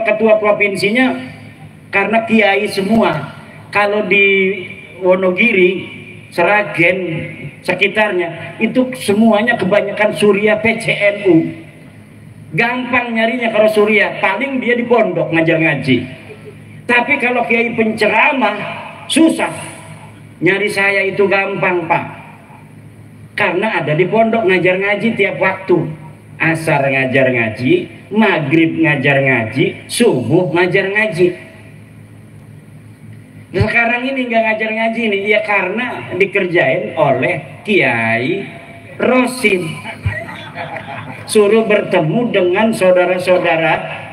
ketua provinsinya karena kiai semua. Kalau di Wonogiri, Seragen, sekitarnya itu semuanya kebanyakan Surya PCNU. Gampang nyarinya kalau Surya, paling dia di pondok ngajar ngaji. Tapi kalau kiai penceramah susah. Nyari saya itu gampang, Pak. Karena ada di pondok ngajar ngaji tiap waktu. Asar ngajar ngaji, maghrib ngajar ngaji, subuh ngajar ngaji. Sekarang ini nggak ngajar ngaji nih, ya karena dikerjain oleh Kiai Rosin. Suruh bertemu dengan saudara-saudara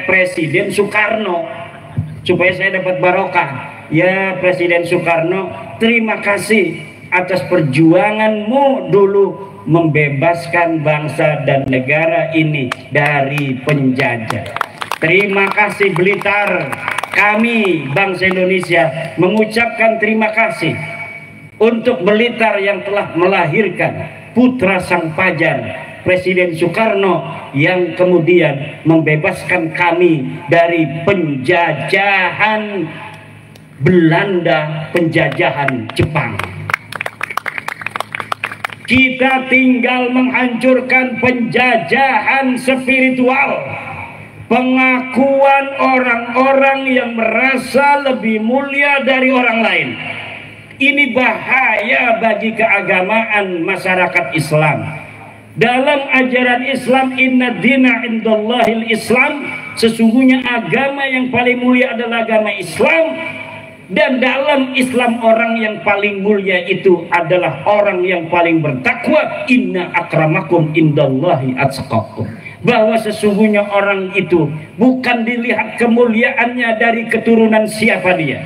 Presiden Soekarno supaya saya dapat barokah. Ya Presiden Soekarno, terima kasih atas perjuanganmu dulu membebaskan bangsa dan negara ini dari penjajah. Terima kasih Blitar. Kami bangsa Indonesia mengucapkan terima kasih untuk Blitar yang telah melahirkan putra sang fajar Presiden Soekarno yang kemudian membebaskan kami dari penjajahan Belanda, penjajahan Jepang. Kita tinggal menghancurkan penjajahan spiritual, pengakuan orang-orang yang merasa lebih mulia dari orang lain. Ini bahaya bagi keagamaan masyarakat Islam. Dalam ajaran Islam, inna dina indallahil Islam, sesungguhnya agama yang paling mulia adalah agama Islam. Dan dalam Islam orang yang paling mulia itu adalah orang yang paling bertakwa. Inna akramakum indallahi atqakum. Bahwa sesungguhnya orang itu bukan dilihat kemuliaannya dari keturunan siapa dia,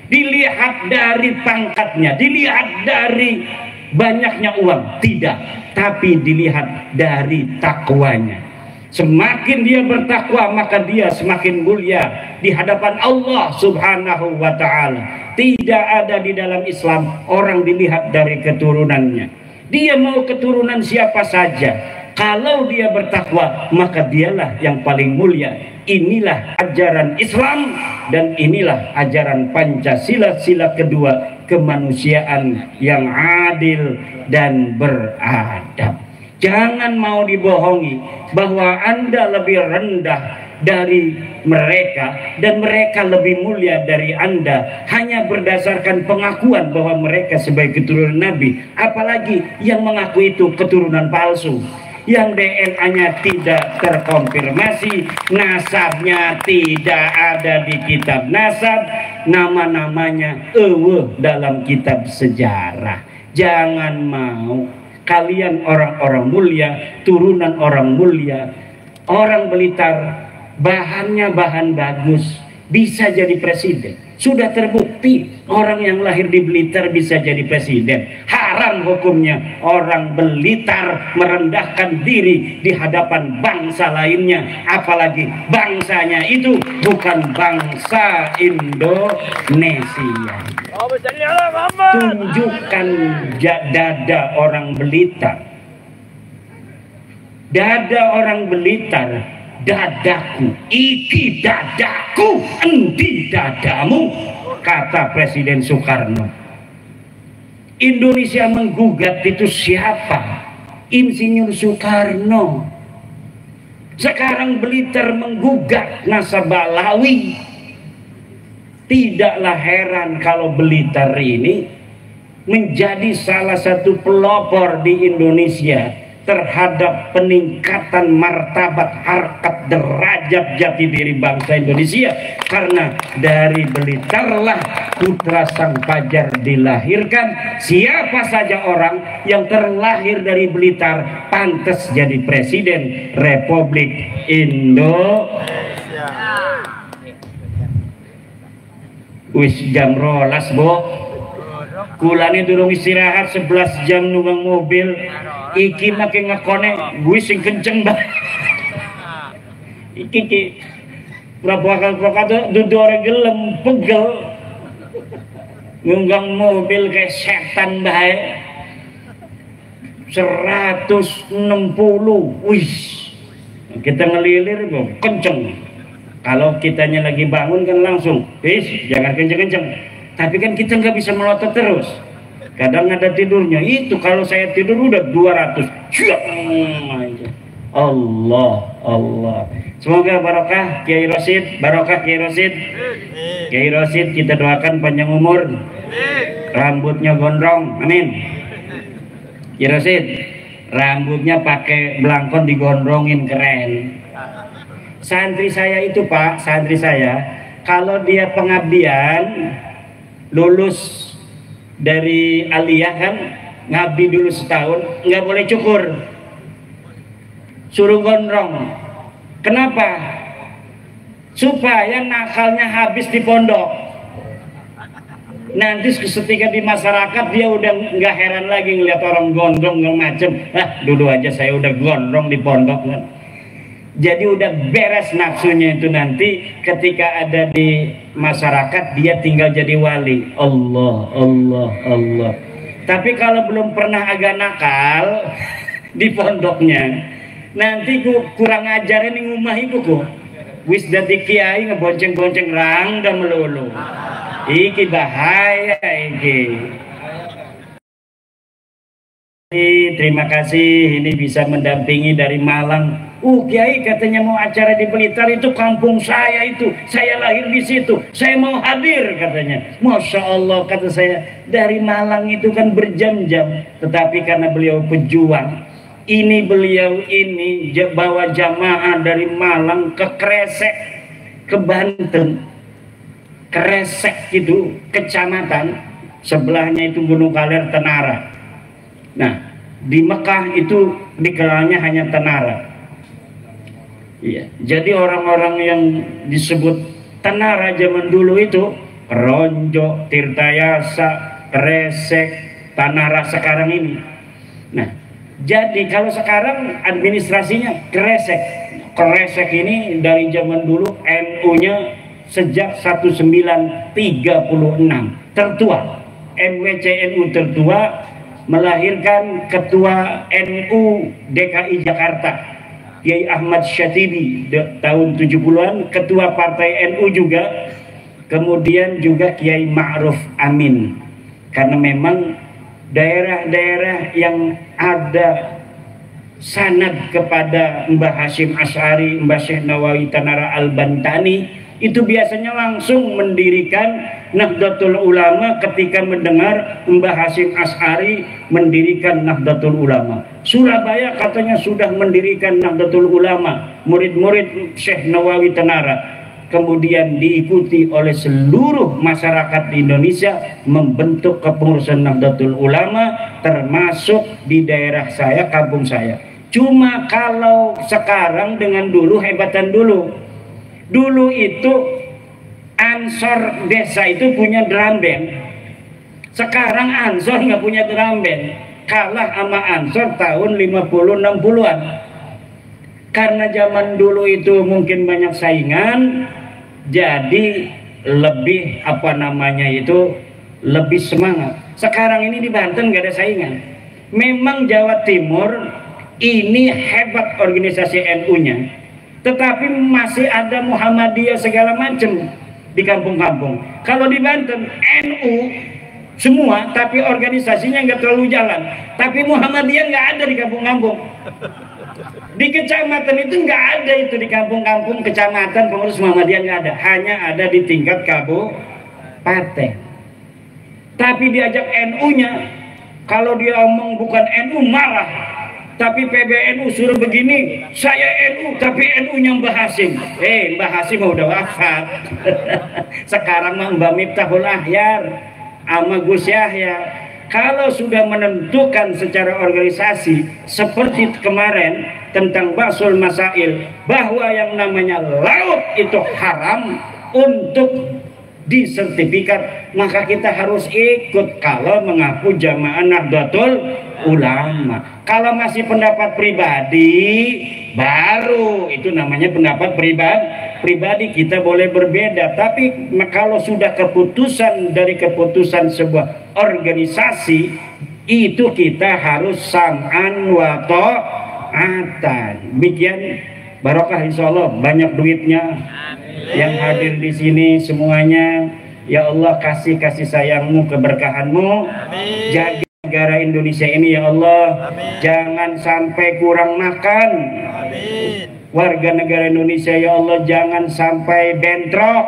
dilihat dari pangkatnya, dilihat dari banyaknya uang, tidak, tapi dilihat dari takwanya. Semakin dia bertakwa, maka dia semakin mulia di hadapan Allah Subhanahu wa ta'ala. Tidak ada di dalam Islam orang dilihat dari keturunannya. Dia mau keturunan siapa saja, kalau dia bertakwa, maka dialah yang paling mulia. Inilah ajaran Islam dan inilah ajaran Pancasila, sila kedua, kemanusiaan yang adil dan beradab. Jangan mau dibohongi bahwa Anda lebih rendah dari mereka dan mereka lebih mulia dari Anda hanya berdasarkan pengakuan bahwa mereka sebagai keturunan Nabi. Apalagi yang mengaku itu keturunan palsu, yang DNA-nya tidak terkonfirmasi, nasabnya tidak ada di kitab nasab, nama-namanya dalam kitab sejarah. Jangan mau. Kalian orang-orang mulia, turunan orang mulia, orang Blitar, bahannya bahan bagus, bisa jadi presiden. Sudah terbukti orang yang lahir di Blitar bisa jadi presiden. Haram hukumnya orang Blitar merendahkan diri di hadapan bangsa lainnya, apalagi bangsanya itu bukan bangsa Indonesia. Tunjukkan dada orang Blitar. Dada orang Blitar, dadaku, iki dadaku, endi dadamu, kata Presiden Soekarno. Indonesia menggugat itu siapa? Insinyur Soekarno. Sekarang Blitar menggugat Nasabalawi. Tidaklah heran kalau Blitar ini menjadi salah satu pelopor di Indonesia terhadap peningkatan martabat, harkat, derajat, jati diri bangsa Indonesia. Karena dari Blitarlah putra sang fajar dilahirkan. Siapa saja orang yang terlahir dari Blitar pantas jadi presiden Republik Indonesia. Wis jam rolas, Bo. Kulane durung istirahat 11 jam nunggang mobil. Iki makin ngekone gue sing kenceng banget. Iki berapa kali dudu orang gelem pegel nunggang mobil kayak setan bae. 160. Wih. Kita ngelilir kok kenceng. Kalau kitanya lagi bangun kan langsung, jangan kenceng-kenceng. Tapi kan kita nggak bisa melotot terus. Kadang ada tidurnya. Itu kalau saya tidur udah 200. Allah. Semoga barokah Kiai Rosid, barokah Kiai Rosid. Kiai Rosid kita doakan panjang umur, rambutnya gondrong, amin. Kiai Rosid, rambutnya pakai belangkon digondrongin, keren. Santri saya itu Pak, santri saya kalau dia pengabdian lulus dari aliyah kan, ngabdi dulu setahun, nggak boleh cukur, suruh gondrong. Kenapa? Supaya nakalnya habis di pondok. Nanti ketika di masyarakat dia udah nggak heran lagi ngeliat orang gondrong macem. Dulu aja saya udah gondrong di pondok kan. Jadi udah beres nafsunya itu, nanti ketika ada di masyarakat dia tinggal jadi wali. Allah, Allah, Allah. Tapi kalau belum pernah agak nakal di pondoknya, nanti kurang ajar ini ngumah iku ku. Wis dadi kiai ngebonceng-bonceng rangda melulu. Iki bahaya iki. Terima kasih ini bisa mendampingi dari Malang. Kiai katanya mau acara di Blitar, itu kampung saya itu, saya lahir di situ, saya mau hadir katanya. Masya Allah, kata saya, dari Malang itu kan berjam-jam, tetapi karena beliau pejuang, beliau ini bawa jamaah dari Malang ke Kresek, ke Banten, Kresek itu kecamatan, sebelahnya itu Gunung Kaler Tenara. Nah, di Mekah itu dikenalnya hanya Tenara. Iya, jadi orang-orang yang disebut Tenara zaman dulu itu Ronjo, Tirtayasa, Kresek, Tanara sekarang ini. Nah, jadi kalau sekarang administrasinya Kresek. Kresek ini dari zaman dulu NU-nya sejak 1936 tertua. MWCNU tertua, melahirkan ketua NU DKI Jakarta Kiai Ahmad Syatibi tahun 70-an, ketua partai NU juga, kemudian juga Kiai Ma'ruf Amin. Karena memang daerah-daerah yang ada sanad kepada Mbah Hasyim Asy'ari, Mbah Syekh Nawawi Tanara Al-Bantani, itu biasanya langsung mendirikan Nahdlatul Ulama ketika mendengar Mbah Hasyim Asy'ari mendirikan Nahdlatul Ulama. Surabaya katanya sudah mendirikan Nahdlatul Ulama, murid-murid Syekh Nawawi Tanara, kemudian diikuti oleh seluruh masyarakat di Indonesia membentuk kepengurusan Nahdlatul Ulama, termasuk di daerah saya, kampung saya. Cuma kalau sekarang dengan dulu, hebatan dulu. Dulu itu Ansor desa itu punya drum band. Sekarang Ansor nggak punya drum band, kalah sama Ansor tahun 50-60-an. Karena zaman dulu itu mungkin banyak saingan, jadi lebih lebih semangat. Sekarang ini di Banten nggak ada saingan. Memang Jawa Timur ini hebat organisasi NU-nya, tetapi masih ada Muhammadiyah segala macam di kampung-kampung. Kalau di Banten NU semua, tapi organisasinya nggak terlalu jalan. Tapi Muhammadiyah nggak ada di kampung-kampung. Di kecamatan itu nggak ada, itu di kampung-kampung kecamatan pengurus Muhammadiyah nggak ada, hanya ada di tingkat kabupaten. Tapi diajak NU-nya, kalau dia omong bukan NU marah. Tapi PBNU suruh begini, saya NU tapi NU-nya Mbah Hasyim. Mbah Hasyim udah wafat. Sekarang mah Mbah Miftahul Ahyar sama Gus Yahya. Kalau sudah menentukan secara organisasi seperti kemarin tentang Basul Masail, bahwa yang namanya laut itu haram untuk disertifikat, maka kita harus ikut kalau mengaku jamaah Nahdlatul Ulama. Kalau masih pendapat pribadi, baru itu namanya pendapat pribadi, kita boleh berbeda. Tapi kalau sudah keputusan dari keputusan sebuah organisasi, itu kita harus sam'an wa ta'atan. Demikian, barokah insyaallah, banyak duitnya yang hadir di sini semuanya. Ya Allah, kasih sayangmu, keberkahanmu, jaga negara Indonesia ini ya Allah. Jangan sampai kurang makan. Warga negara Indonesia ya Allah, jangan sampai bentrok.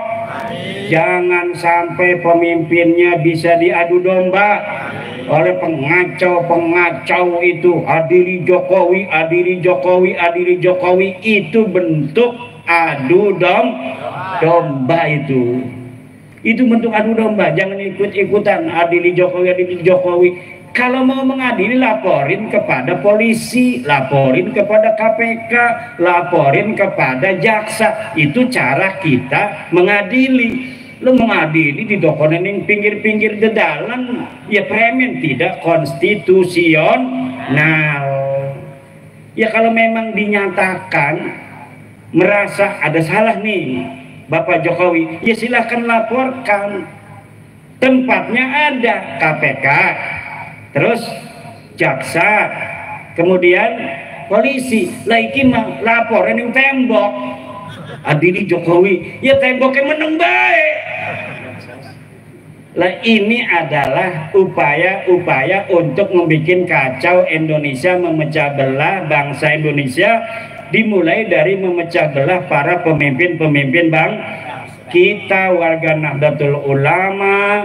Jangan sampai pemimpinnya bisa diadu domba oleh pengacau itu. Adili Jokowi, itu bentuk adu domba itu. Itu bentuk adu domba. Jangan ikut-ikutan adili Jokowi. Kalau mau mengadili, laporin kepada polisi, laporin kepada KPK, laporin kepada jaksa. Itu cara kita mengadili. Lu mengadili di dokumen yang pinggir-pinggir dedalan, ya premen tidak konstitusional. Ya kalau memang dinyatakan merasa ada salah nih Bapak Jokowi, ya silahkan laporkan. Tempatnya ada KPK, terus jaksa, kemudian polisi. Lah iki mah laporan yang tembok adili Jokowi, ya temboknya meneng baik. Lah ini adalah upaya-upaya untuk membuat kacau Indonesia, memecah belah bangsa Indonesia, dimulai dari memecah belah para pemimpin-pemimpin kita. Warga Nahdlatul Ulama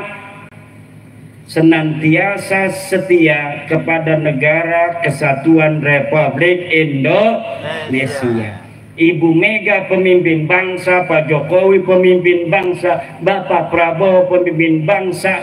senantiasa setia kepada negara kesatuan Republik Indonesia. Ibu Mega pemimpin bangsa, Pak Jokowi pemimpin bangsa, Bapak Prabowo pemimpin bangsa,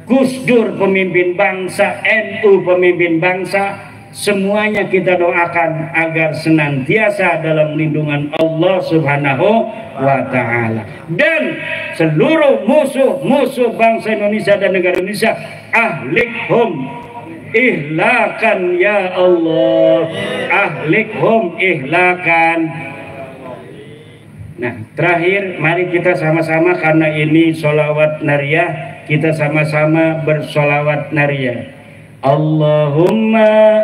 Gus Dur pemimpin bangsa, NU pemimpin bangsa. Semuanya kita doakan agar senantiasa dalam lindungan Allah Subhanahu wa Ta'ala. Dan seluruh musuh bangsa Indonesia dan negara Indonesia, ahlikhum ihlakan ya Allah, ahlikhum ihlakan. Nah, terakhir mari kita sama-sama, karena ini sholawat nariyah, kita sama-sama bersolawat nariyah. Allahumma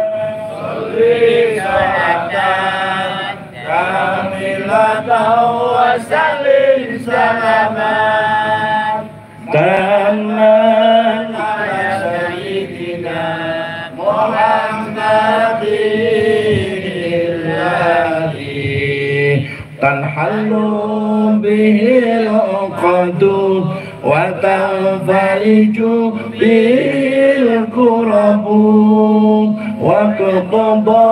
sholli salatan kamilatan wa sallim salaman taman ala sayyidina Muhammadin alladhi tanhallu bihil uqadu wa tanfariju bil kurabu wa tuqda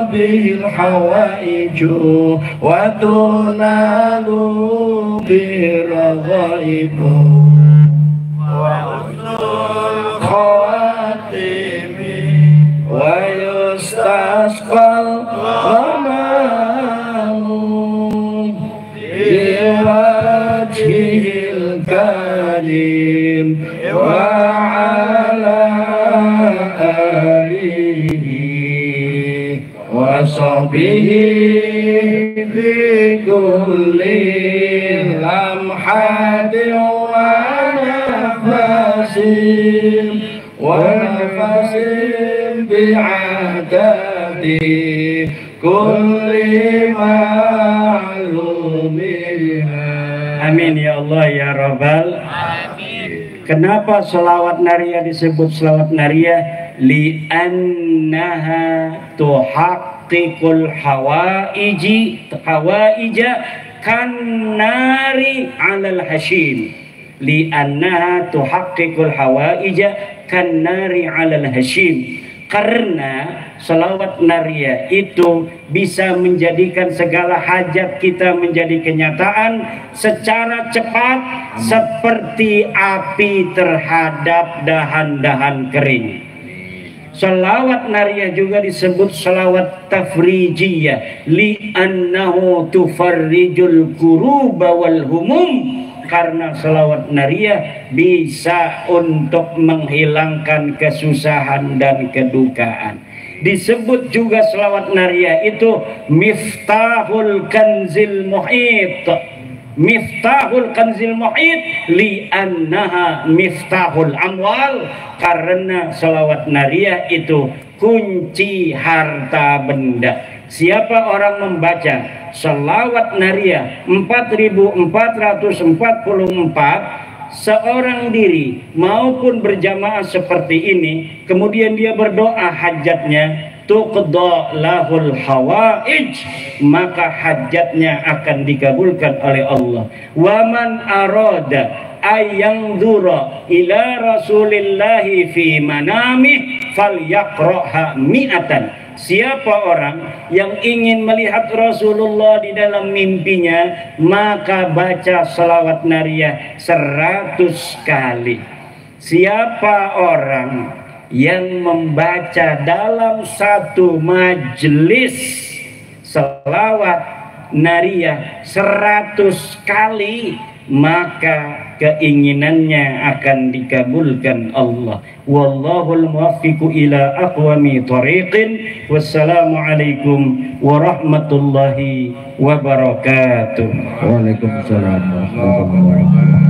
bil hawaiju wa tunalu bil ghaibu wa usul khawatimi wa yustasqal ghamamu biwajhil karim wa ala alihi wa sahbihi bi kulli lamhatin wa nafasin bi'adadi kulli ma'lumin. Amin ya Allah ya Rabbal. Kenapa sholawat nariyah disebut sholawat nariyah? Li'annaha tuhaqqiqul hawaija kannari 'alal hashim. Li'annaha tuhaqqiqul hawaija kannari 'alal hashim. Karena sholawat nariyah itu bisa menjadikan segala hajat kita menjadi kenyataan secara cepat, seperti api terhadap dahan-dahan kering. Sholawat nariyah juga disebut sholawat tafrijiyah, li'annahu tufarrijul kuruba wal humum. Karena sholawat nariyah bisa untuk menghilangkan kesusahan dan kedukaan. Disebut juga sholawat nariyah itu miftahul kanzil muhit. Miftahul kanzil muhit li'annaha miftahul amwal. Karena sholawat nariyah itu kunci harta benda. Siapa orang membaca sholawat nariyah 4444 seorang diri maupun berjamaah seperti ini, kemudian dia berdoa hajatnya, tuqda lahul hawaij, maka hajatnya akan dikabulkan oleh Allah. Wa man arada ayanzura ila rasulillahi fi manamih falyaqra'ha mi'atan siapa orang yang ingin melihat Rasulullah di dalam mimpinya, maka baca selawat nariyah 100 kali. Siapa orang yang membaca dalam satu majelis selawat nariyah 100 kali, maka keinginannya akan dikabulkan Allah. Wallahul muwaffiqu ila aqwami thariqin. Wassalamualaikum warahmatullahi wabarakatuh. Waalaikumsalam warahmatullahi wabarakatuh.